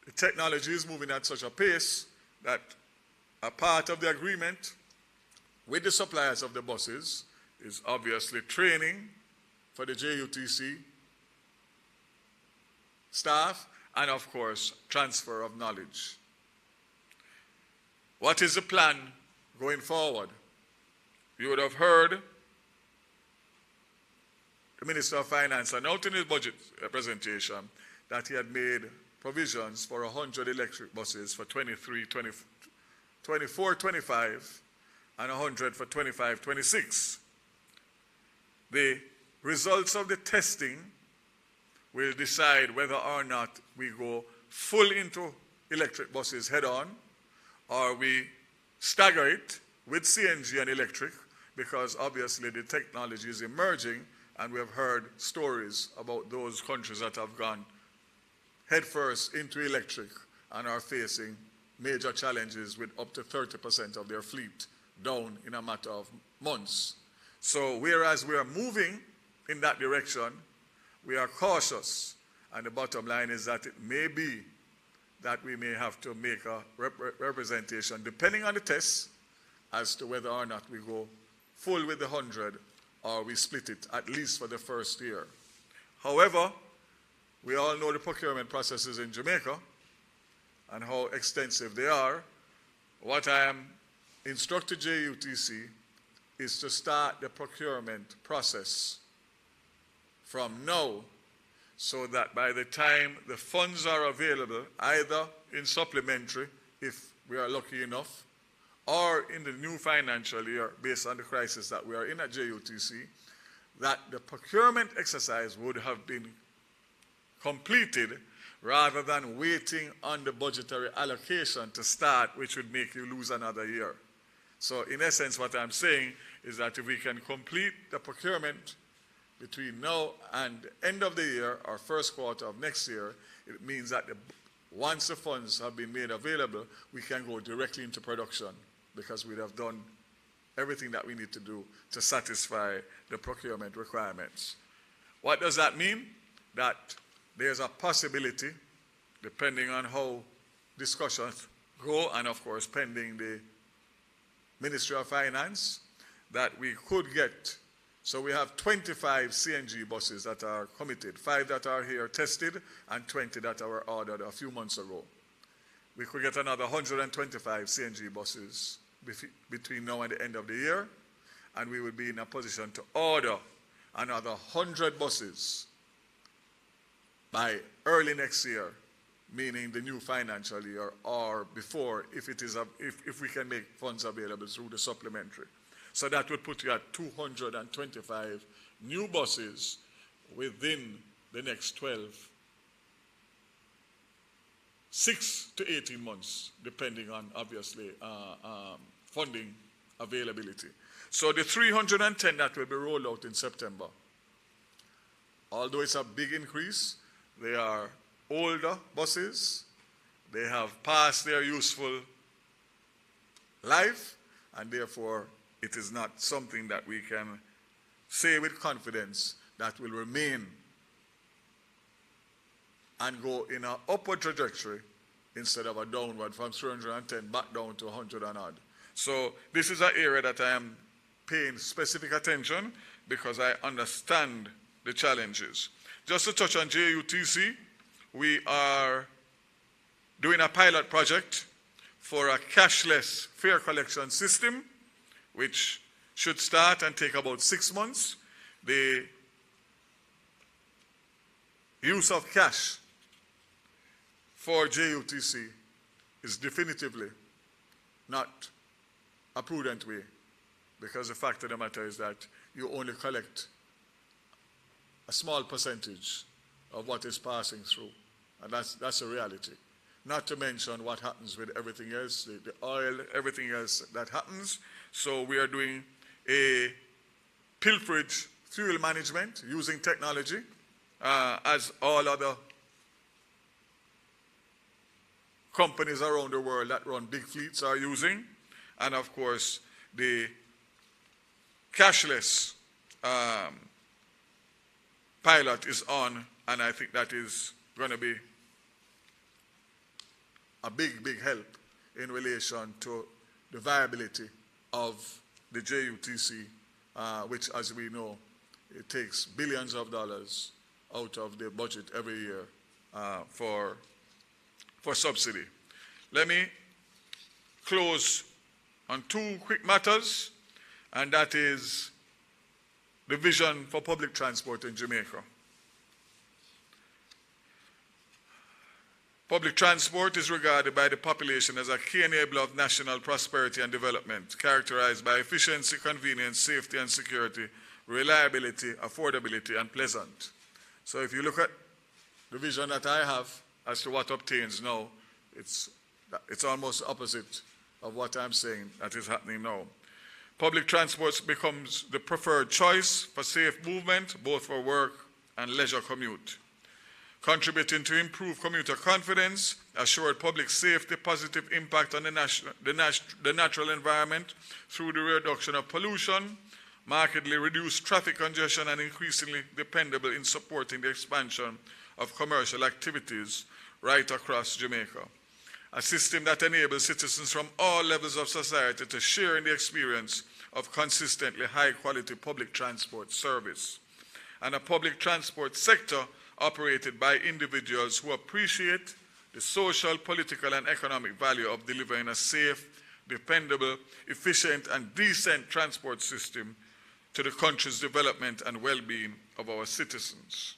the technology is moving at such a pace that a part of the agreement with the suppliers of the buses is obviously training for the JUTC staff and, of course, transfer of knowledge. What is the plan going forward? You would have heard the Minister of Finance announced in his budget presentation that he had made provisions for 100 electric buses for 24-25 and 100 for 25-26. The results of the testing will decide whether or not we go full into electric buses head-on, or we stagger it with CNG and electric, because obviously the technology is emerging, and we have heard stories about those countries that have gone headfirst into electric and are facing major challenges with up to 30% of their fleet down in a matter of months. So whereas we are moving in that direction, we are cautious, and the bottom line is that it may be that we may have to make a representation, depending on the tests, as to whether or not we go full with the 100 or we split it, at least for the first year. However, we all know the procurement processes in Jamaica and how extensive they are. What I am instructed JUTC is to start the procurement process from now, so that by the time the funds are available, either in supplementary, if we are lucky enough, or in the new financial year, based on the crisis that we are in at JUTC, that the procurement exercise would have been completed rather than waiting on the budgetary allocation to start, which would make you lose another year. So in essence, what I'm saying is that if we can complete the procurement between now and the end of the year or first quarter of next year, it means that once the funds have been made available, we can go directly into production, because we'd have done everything that we need to do to satisfy the procurement requirements. What does that mean? That there's a possibility, depending on how discussions go, and of course pending the Ministry of Finance, that we could get, so we have 25 CNG buses that are committed, 5 that are here tested, and 20 that were ordered a few months ago. We could get another 125 CNG buses between now and the end of the year, and we would be in a position to order another 100 buses by early next year, meaning the new financial year, or before, if we can make funds available through the supplementary. So that would put you at 225 new buses within the next 6 to 18 months, depending on, obviously, funding availability. So the 310 that will be rolled out in September, although it's a big increase, they are older buses, they have passed their useful life, and therefore it is not something that we can say with confidence that will remain and go in an upward trajectory instead of a downward from 310 back down to 100 and odd. So this is an area that I am paying specific attention, because I understand the challenges. Just to touch on JUTC, we are doing a pilot project for a cashless fare collection system, which should start and take about 6 months. The use of cash for JUTC is definitively not a prudent way, because the fact of the matter is that you only collect a small percentage of what is passing through, and that's a reality. Not to mention what happens with everything else, the oil, everything else that happens. So we are doing a pilferage fuel management using technology, as all other companies around the world that run big fleets are using. And of course, the cashless pilot is on, and I think that is going to be a big, big help in relation to the viability of the JUTC, which, as we know, it takes billions of dollars out of the budget every year for subsidy. Let me close on two quick matters, and that is the vision for public transport in Jamaica. Public transport is regarded by the population as a key enabler of national prosperity and development, characterized by efficiency, convenience, safety and security, reliability, affordability, and pleasant. So if you look at the vision that I have as to what obtains now, it's almost opposite of what I'm saying that is happening now. Public transport becomes the preferred choice for safe movement, both for work and leisure commute, contributing to improved commuter confidence, assured public safety, positive impact on the natural environment through the reduction of pollution, markedly reduced traffic congestion, and increasingly dependable in supporting the expansion of commercial activities right across Jamaica. A system that enables citizens from all levels of society to share in the experience of consistently high-quality public transport service, and a public transport sector operated by individuals who appreciate the social, political, and economic value of delivering a safe, dependable, efficient, and decent transport system to the country's development and well-being of our citizens.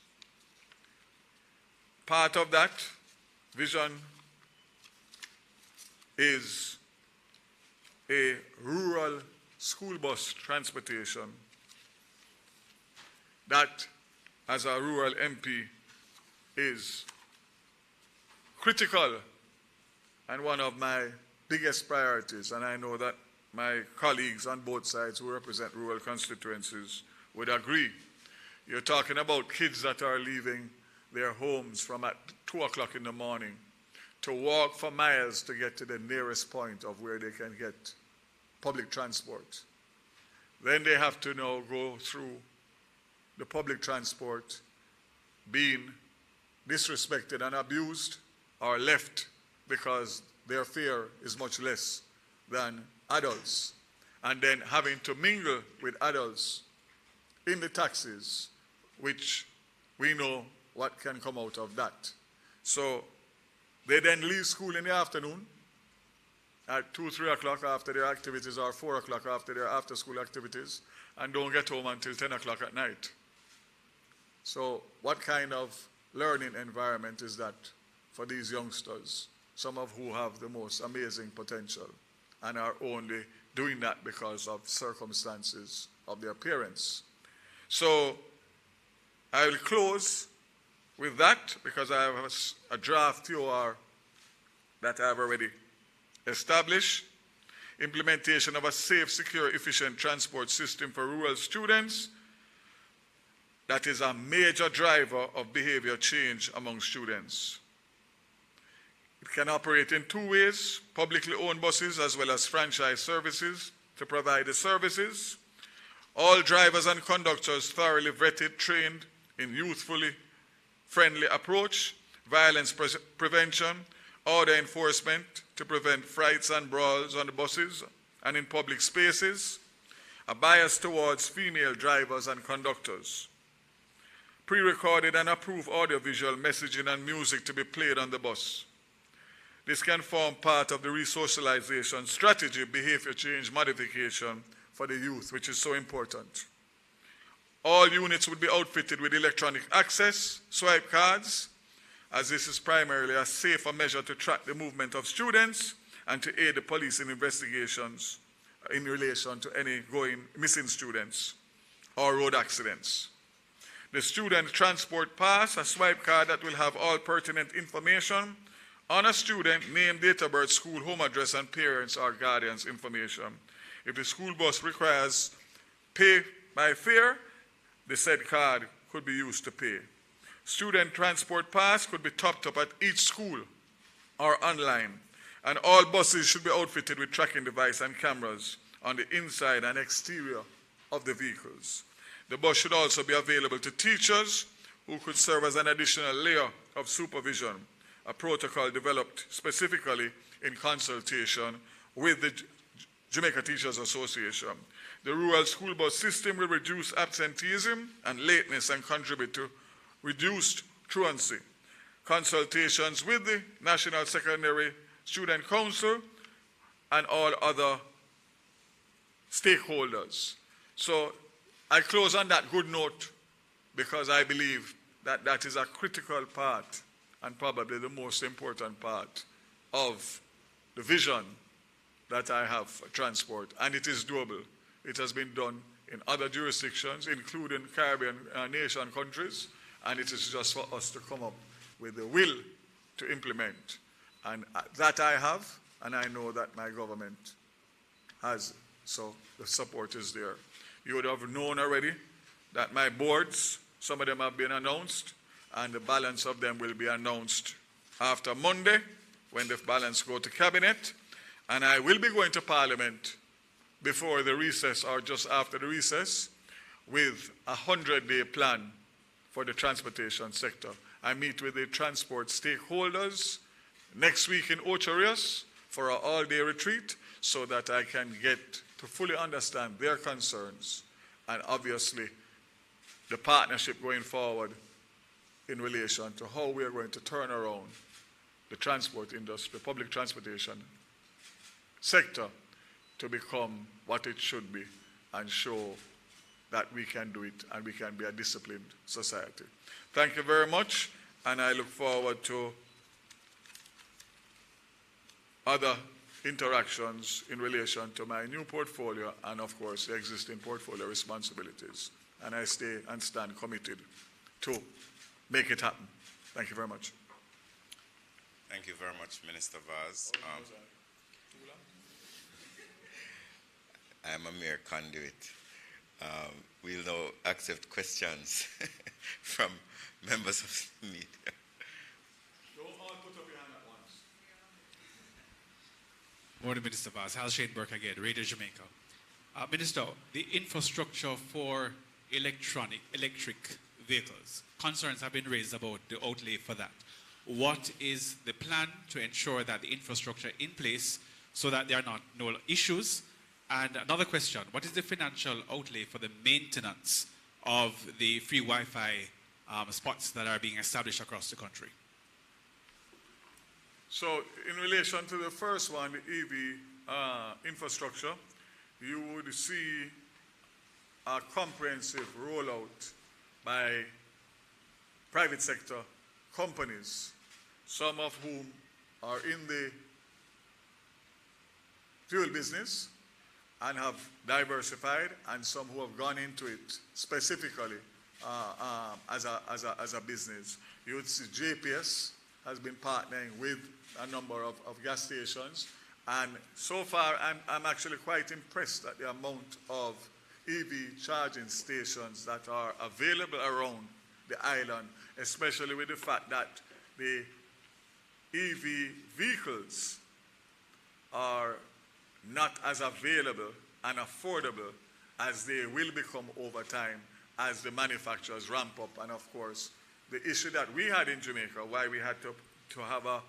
Part of that vision is a rural school bus transportation that, as a rural MP, is critical and one of my biggest priorities, and I know that my colleagues on both sides who represent rural constituencies would agree. You're talking about kids that are leaving their homes from at 2 o'clock in the morning to walk for miles to get to the nearest point of where they can get public transport. Then they have to now go through the public transport being disrespected and abused or left because their fare is much less than adults, and then having to mingle with adults in the taxis, which we know what can come out of that. So they then leave school in the afternoon at 2, 3 o'clock after their activities, or 4 o'clock after their after-school activities, and don't get home until 10 o'clock at night. So what kind of learning environment is that for these youngsters, some of who have the most amazing potential and are only doing that because of circumstances of their parents? So I will close with that because I have a draft TOR that I have already established. Implementation of a safe, secure, efficient transport system for rural students. That is a major driver of behavior change among students. It can operate in two ways: publicly owned buses as well as franchise services to provide the services. All drivers and conductors thoroughly vetted, trained in youthfully friendly approach, violence prevention, order enforcement to prevent fights and brawls on the buses and in public spaces, a bias towards female drivers and conductors, pre-recorded and approved audiovisual messaging and music to be played on the bus. This can form part of the resocialization strategy, behavior change modification for the youth, which is so important. All units would be outfitted with electronic access, swipe cards, as this is primarily a safer measure to track the movement of students and to aid the police in investigations in relation to any missing students or road accidents. The student transport pass, a swipe card that will have all pertinent information on a student: name, date of birth, school, home address, and parents or guardians' information. If the school bus requires pay by fare, the said card could be used to pay. Student transport pass could be topped up at each school or online. And all buses should be outfitted with tracking device and cameras on the inside and exterior of the vehicles. The bus should also be available to teachers who could serve as an additional layer of supervision, a protocol developed specifically in consultation with the Jamaica Teachers Association. The rural school bus system will reduce absenteeism and lateness and contribute to reduced truancy. Consultations with the National Secondary Student Council and all other stakeholders. So I close on that good note because I believe that that is a critical part and probably the most important part of the vision that I have for transport, and it is doable. It has been done in other jurisdictions, including Caribbean nation countries, and it is just for us to come up with the will to implement. And that I have, and I know that my government has, so the support is there. You would have known already that my boards, some of them have been announced, and the balance of them will be announced after Monday when the balance go to cabinet. And I will be going to Parliament before the recess or just after the recess with a 100-day plan for the transportation sector. I meet with the transport stakeholders next week in Ocho Rios for an all-day retreat so that I can get to fully understand their concerns and obviously the partnership going forward in relation to how we are going to turn around the transport industry, public transportation sector to become what it should be and show that we can do it and we can be a disciplined society. Thank you very much, and I look forward to other interactions in relation to my new portfolio and, of course, the existing portfolio responsibilities. And I stay and stand committed to make it happen. Thank you very much. Thank you very much, Minister Vaz. I'm a mere conduit. We'll now accept questions from members of the media. Don't all put up your hand at once. Morning, Minister Vaz. Hal Shane Burke again, Radio Jamaica. Minister, the infrastructure for electric vehicles, concerns have been raised about the outlay for that. What is the plan to ensure that the infrastructure in place so that there are no issues? And another question, what is the financial outlay for the maintenance of the free Wi-Fi spots that are being established across the country? So in relation to the first one, the EV infrastructure, you would see a comprehensive rollout by private sector companies, some of whom are in the fuel business and have diversified, and some who have gone into it specifically as a business. You would see JPS has been partnering with a number of gas stations, and so far I'm actually quite impressed at the amount of EV charging stations that are available around the island, especially with the fact that the EV vehicles are not as available and affordable as they will become over time as the manufacturers ramp up. And of course, the issue that we had in Jamaica, why we had to have a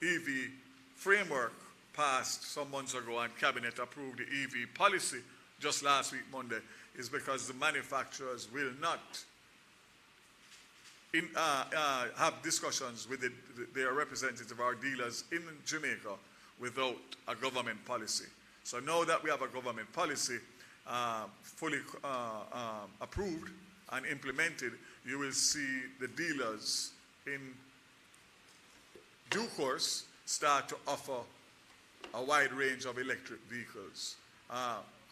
EV framework passed some months ago and Cabinet approved the EV policy just last week, Monday, is because the manufacturers will not have discussions with their representative or dealers in Jamaica without a government policy. So now that we have a government policy fully approved and implemented, you will see the dealers in due course start to offer a wide range of electric vehicles.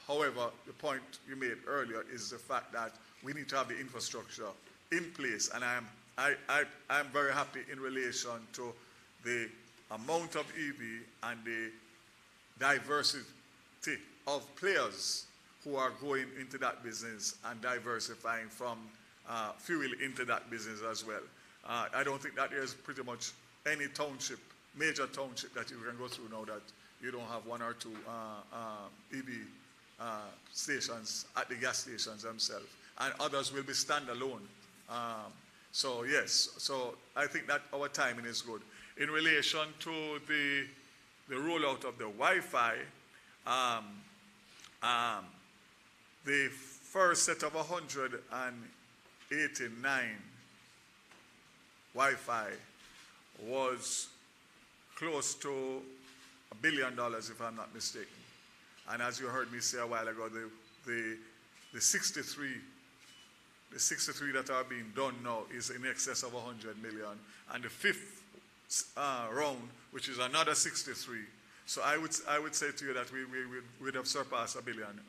However, the point you made earlier is the fact that we need to have the infrastructure in place, and I'm very happy in relation to the amount of EV and the diversity of players who are going into that business and diversifying from fuel into that business as well. I don't think that there's pretty much any township major township that you can go through now that you don't have one or two EV stations at the gas stations themselves, and others will be standalone. So yes, so I think that our timing is good. In relation to the rollout of the Wi-Fi, the first set of 189 Wi-Fi was close to $1 billion, if I'm not mistaken. And as you heard me say a while ago, the 63 that are being done now is in excess of 100 million. And the fifth round, which is another 63. So I would say to you that we would have surpassed $1 billion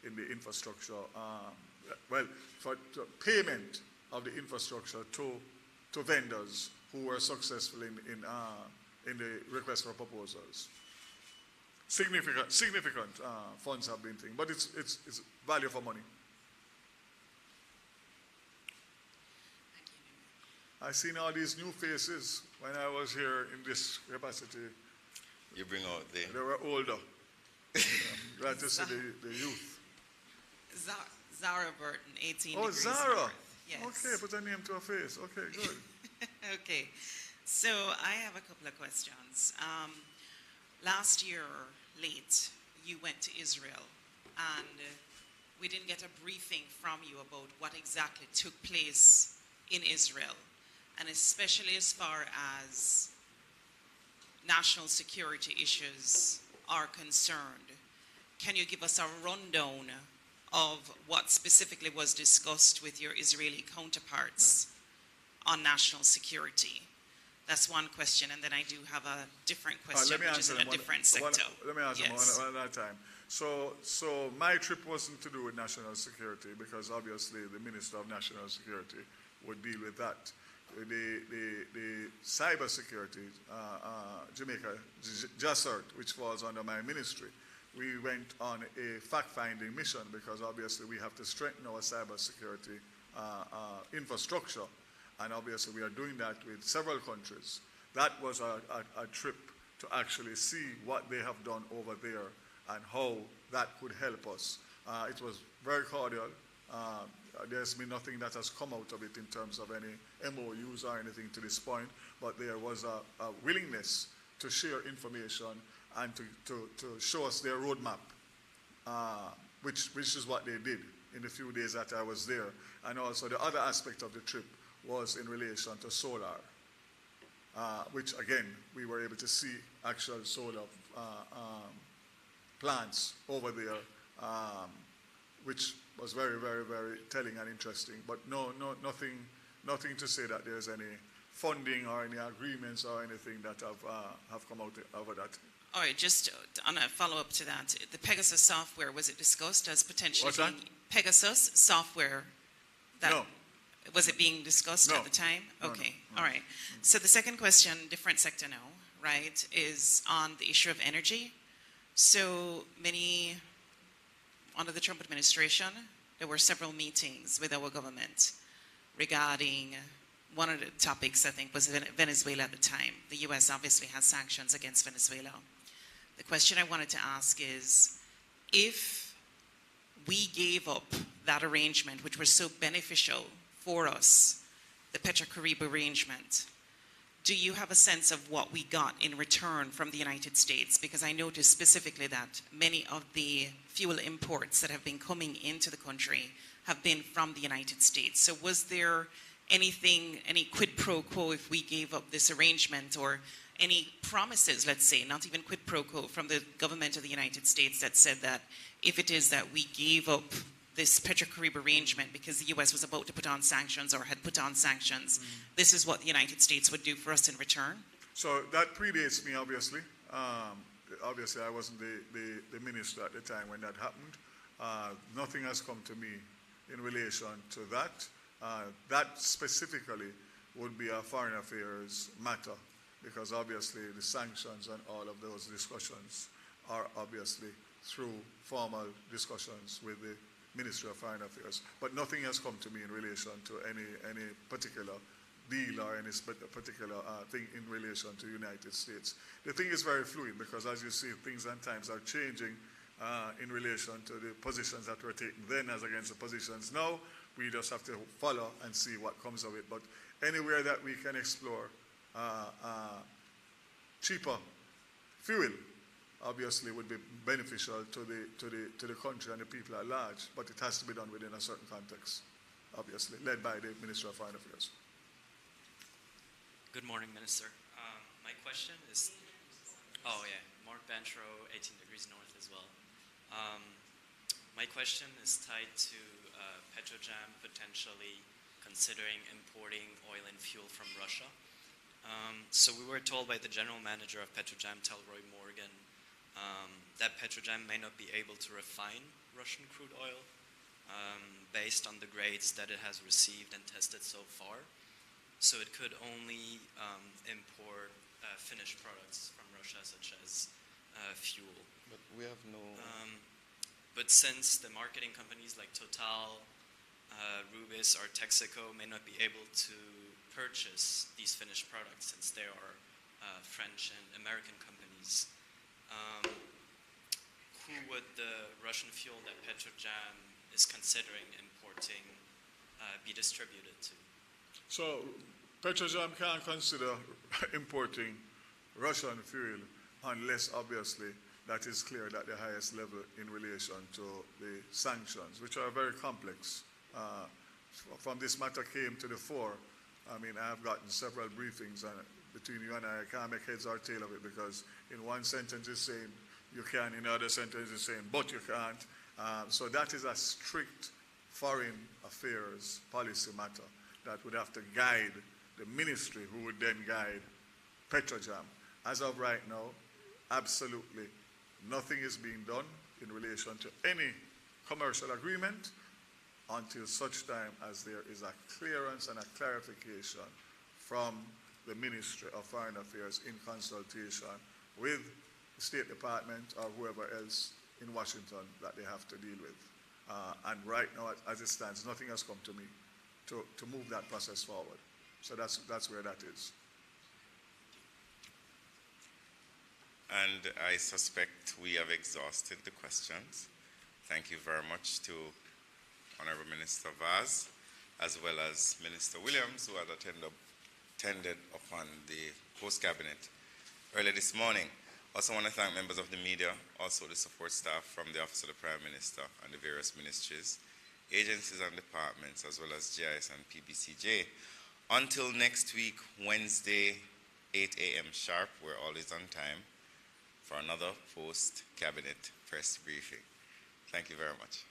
in the infrastructure. For payment of the infrastructure to vendors who were successful in the request for proposals. Significant funds have been thing, but it's value for money. I've seen all these new faces when I was here in this capacity. You bring out the... They were older. Glad to see the youth. Zara Burton, 18 Oh, degrees Zara. north. Yes. Okay, put a name to a face. Okay, good. Okay. So I have a couple of questions. Last year, late, you went to Israel, and we didn't get a briefing from you about what exactly took place in Israel, and especially as far as national security issues are concerned. Can you give us a rundown of what specifically was discussed with your Israeli counterparts on national security? That's one question, and then I do have a different question, which is in a different sector. Let me answer one at a time. So my trip wasn't to do with national security, because obviously the Minister of National Security would deal with that. The cyber security, Jamaica, JISTV, which falls under my ministry, we went on a fact-finding mission, because obviously we have to strengthen our cyber security infrastructure. And obviously we are doing that with several countries. That was a trip to actually see what they have done over there and how that could help us. It was very cordial. There's been nothing that has come out of it in terms of any MOUs or anything to this point, but there was a willingness to share information and to show us their roadmap, which is what they did in the few days that I was there. And also the other aspect of the trip was in relation to solar, which again, we were able to see actual solar plants over there, which was very, very, very telling and interesting. But nothing to say that there's any funding or any agreements or anything that have come out over that. All right, just on a follow-up to that, the Pegasus software, was it discussed as potentially What's that? Pegasus software? No. Was it being discussed No. at the time? No, Okay, no. all right. So the second question, different sector now, right, is on the issue of energy. So under the Trump administration, there were several meetings with our government regarding one of the topics, I think, was Venezuela at the time. The U.S. obviously has sanctions against Venezuela. The question I wanted to ask is, if we gave up that arrangement, which was so beneficial for us, the Petrocaribe arrangement, do you have a sense of what we got in return from the United States? Because I noticed specifically that many of the fuel imports that have been coming into the country have been from the United States. So was there anything, any quid pro quo if we gave up this arrangement, or any promises, let's say, not even quid pro quo, from the government of the United States that said that if it is that we gave up this Petrocaribe arrangement because the U.S. was about to put on sanctions or had put on sanctions, this is what the United States would do for us in return? So that predates me, obviously. Obviously, I wasn't the minister at the time when that happened. Nothing has come to me in relation to that. That specifically would be a foreign affairs matter, because obviously the sanctions and all of those discussions are obviously through formal discussions with the Ministry of Foreign Affairs. But nothing has come to me in relation to any particular deal or any particular thing in relation to United States. The thing is very fluid because, as you see, things and times are changing in relation to the positions that were taken then as against the positions now. We just have to follow and see what comes of it. But anywhere that we can explore cheaper fuel, obviously would be beneficial to the country and the people at large. But it has to be done within a certain context, obviously, led by the Minister of Foreign Affairs. Good morning, Minister. My question is, Mark Bantro, 18 degrees north as well. My question is tied to Petrojam potentially considering importing oil and fuel from Russia. So we were told by the general manager of Petrojam, Telroy Morgan, that Petrojam may not be able to refine Russian crude oil based on the grades that it has received and tested so far. So it could only import finished products from Russia, such as fuel. But we have no... But since the marketing companies like Total, Rubis, or Texaco may not be able to purchase these finished products since they are French and American companies, who would the Russian fuel that Petrojam is considering importing be distributed to? So Petrojam can't consider importing Russian fuel unless, obviously, that is clear at the highest level in relation to the sanctions, which are very complex. From this matter came to the fore, I mean, I have gotten several briefings, and between you and I can't make heads or tail of it, because in one sentence it's saying you can, in another sentence it's saying but you can't. So that is a strict foreign affairs policy matter that would have to guide the ministry, who would then guide Petrojam. As of right now, absolutely nothing is being done in relation to any commercial agreement until such time as there is a clearance and a clarification from the Ministry of Foreign Affairs in consultation with the State Department or whoever else in Washington that they have to deal with. And right now, as it stands, nothing has come to me to move that process forward. So that's where that is. And I suspect we have exhausted the questions. Thank you very much to Honorable Minister Vaz, as well as Minister Williams, who had attended upon the post-cabinet earlier this morning. Also want to thank members of the media, also the support staff from the Office of the Prime Minister and the various ministries, agencies and departments, as well as GIS and PBCJ. Until next week, Wednesday, 8 a.m. sharp, we're always on time for another post-cabinet press briefing. Thank you very much.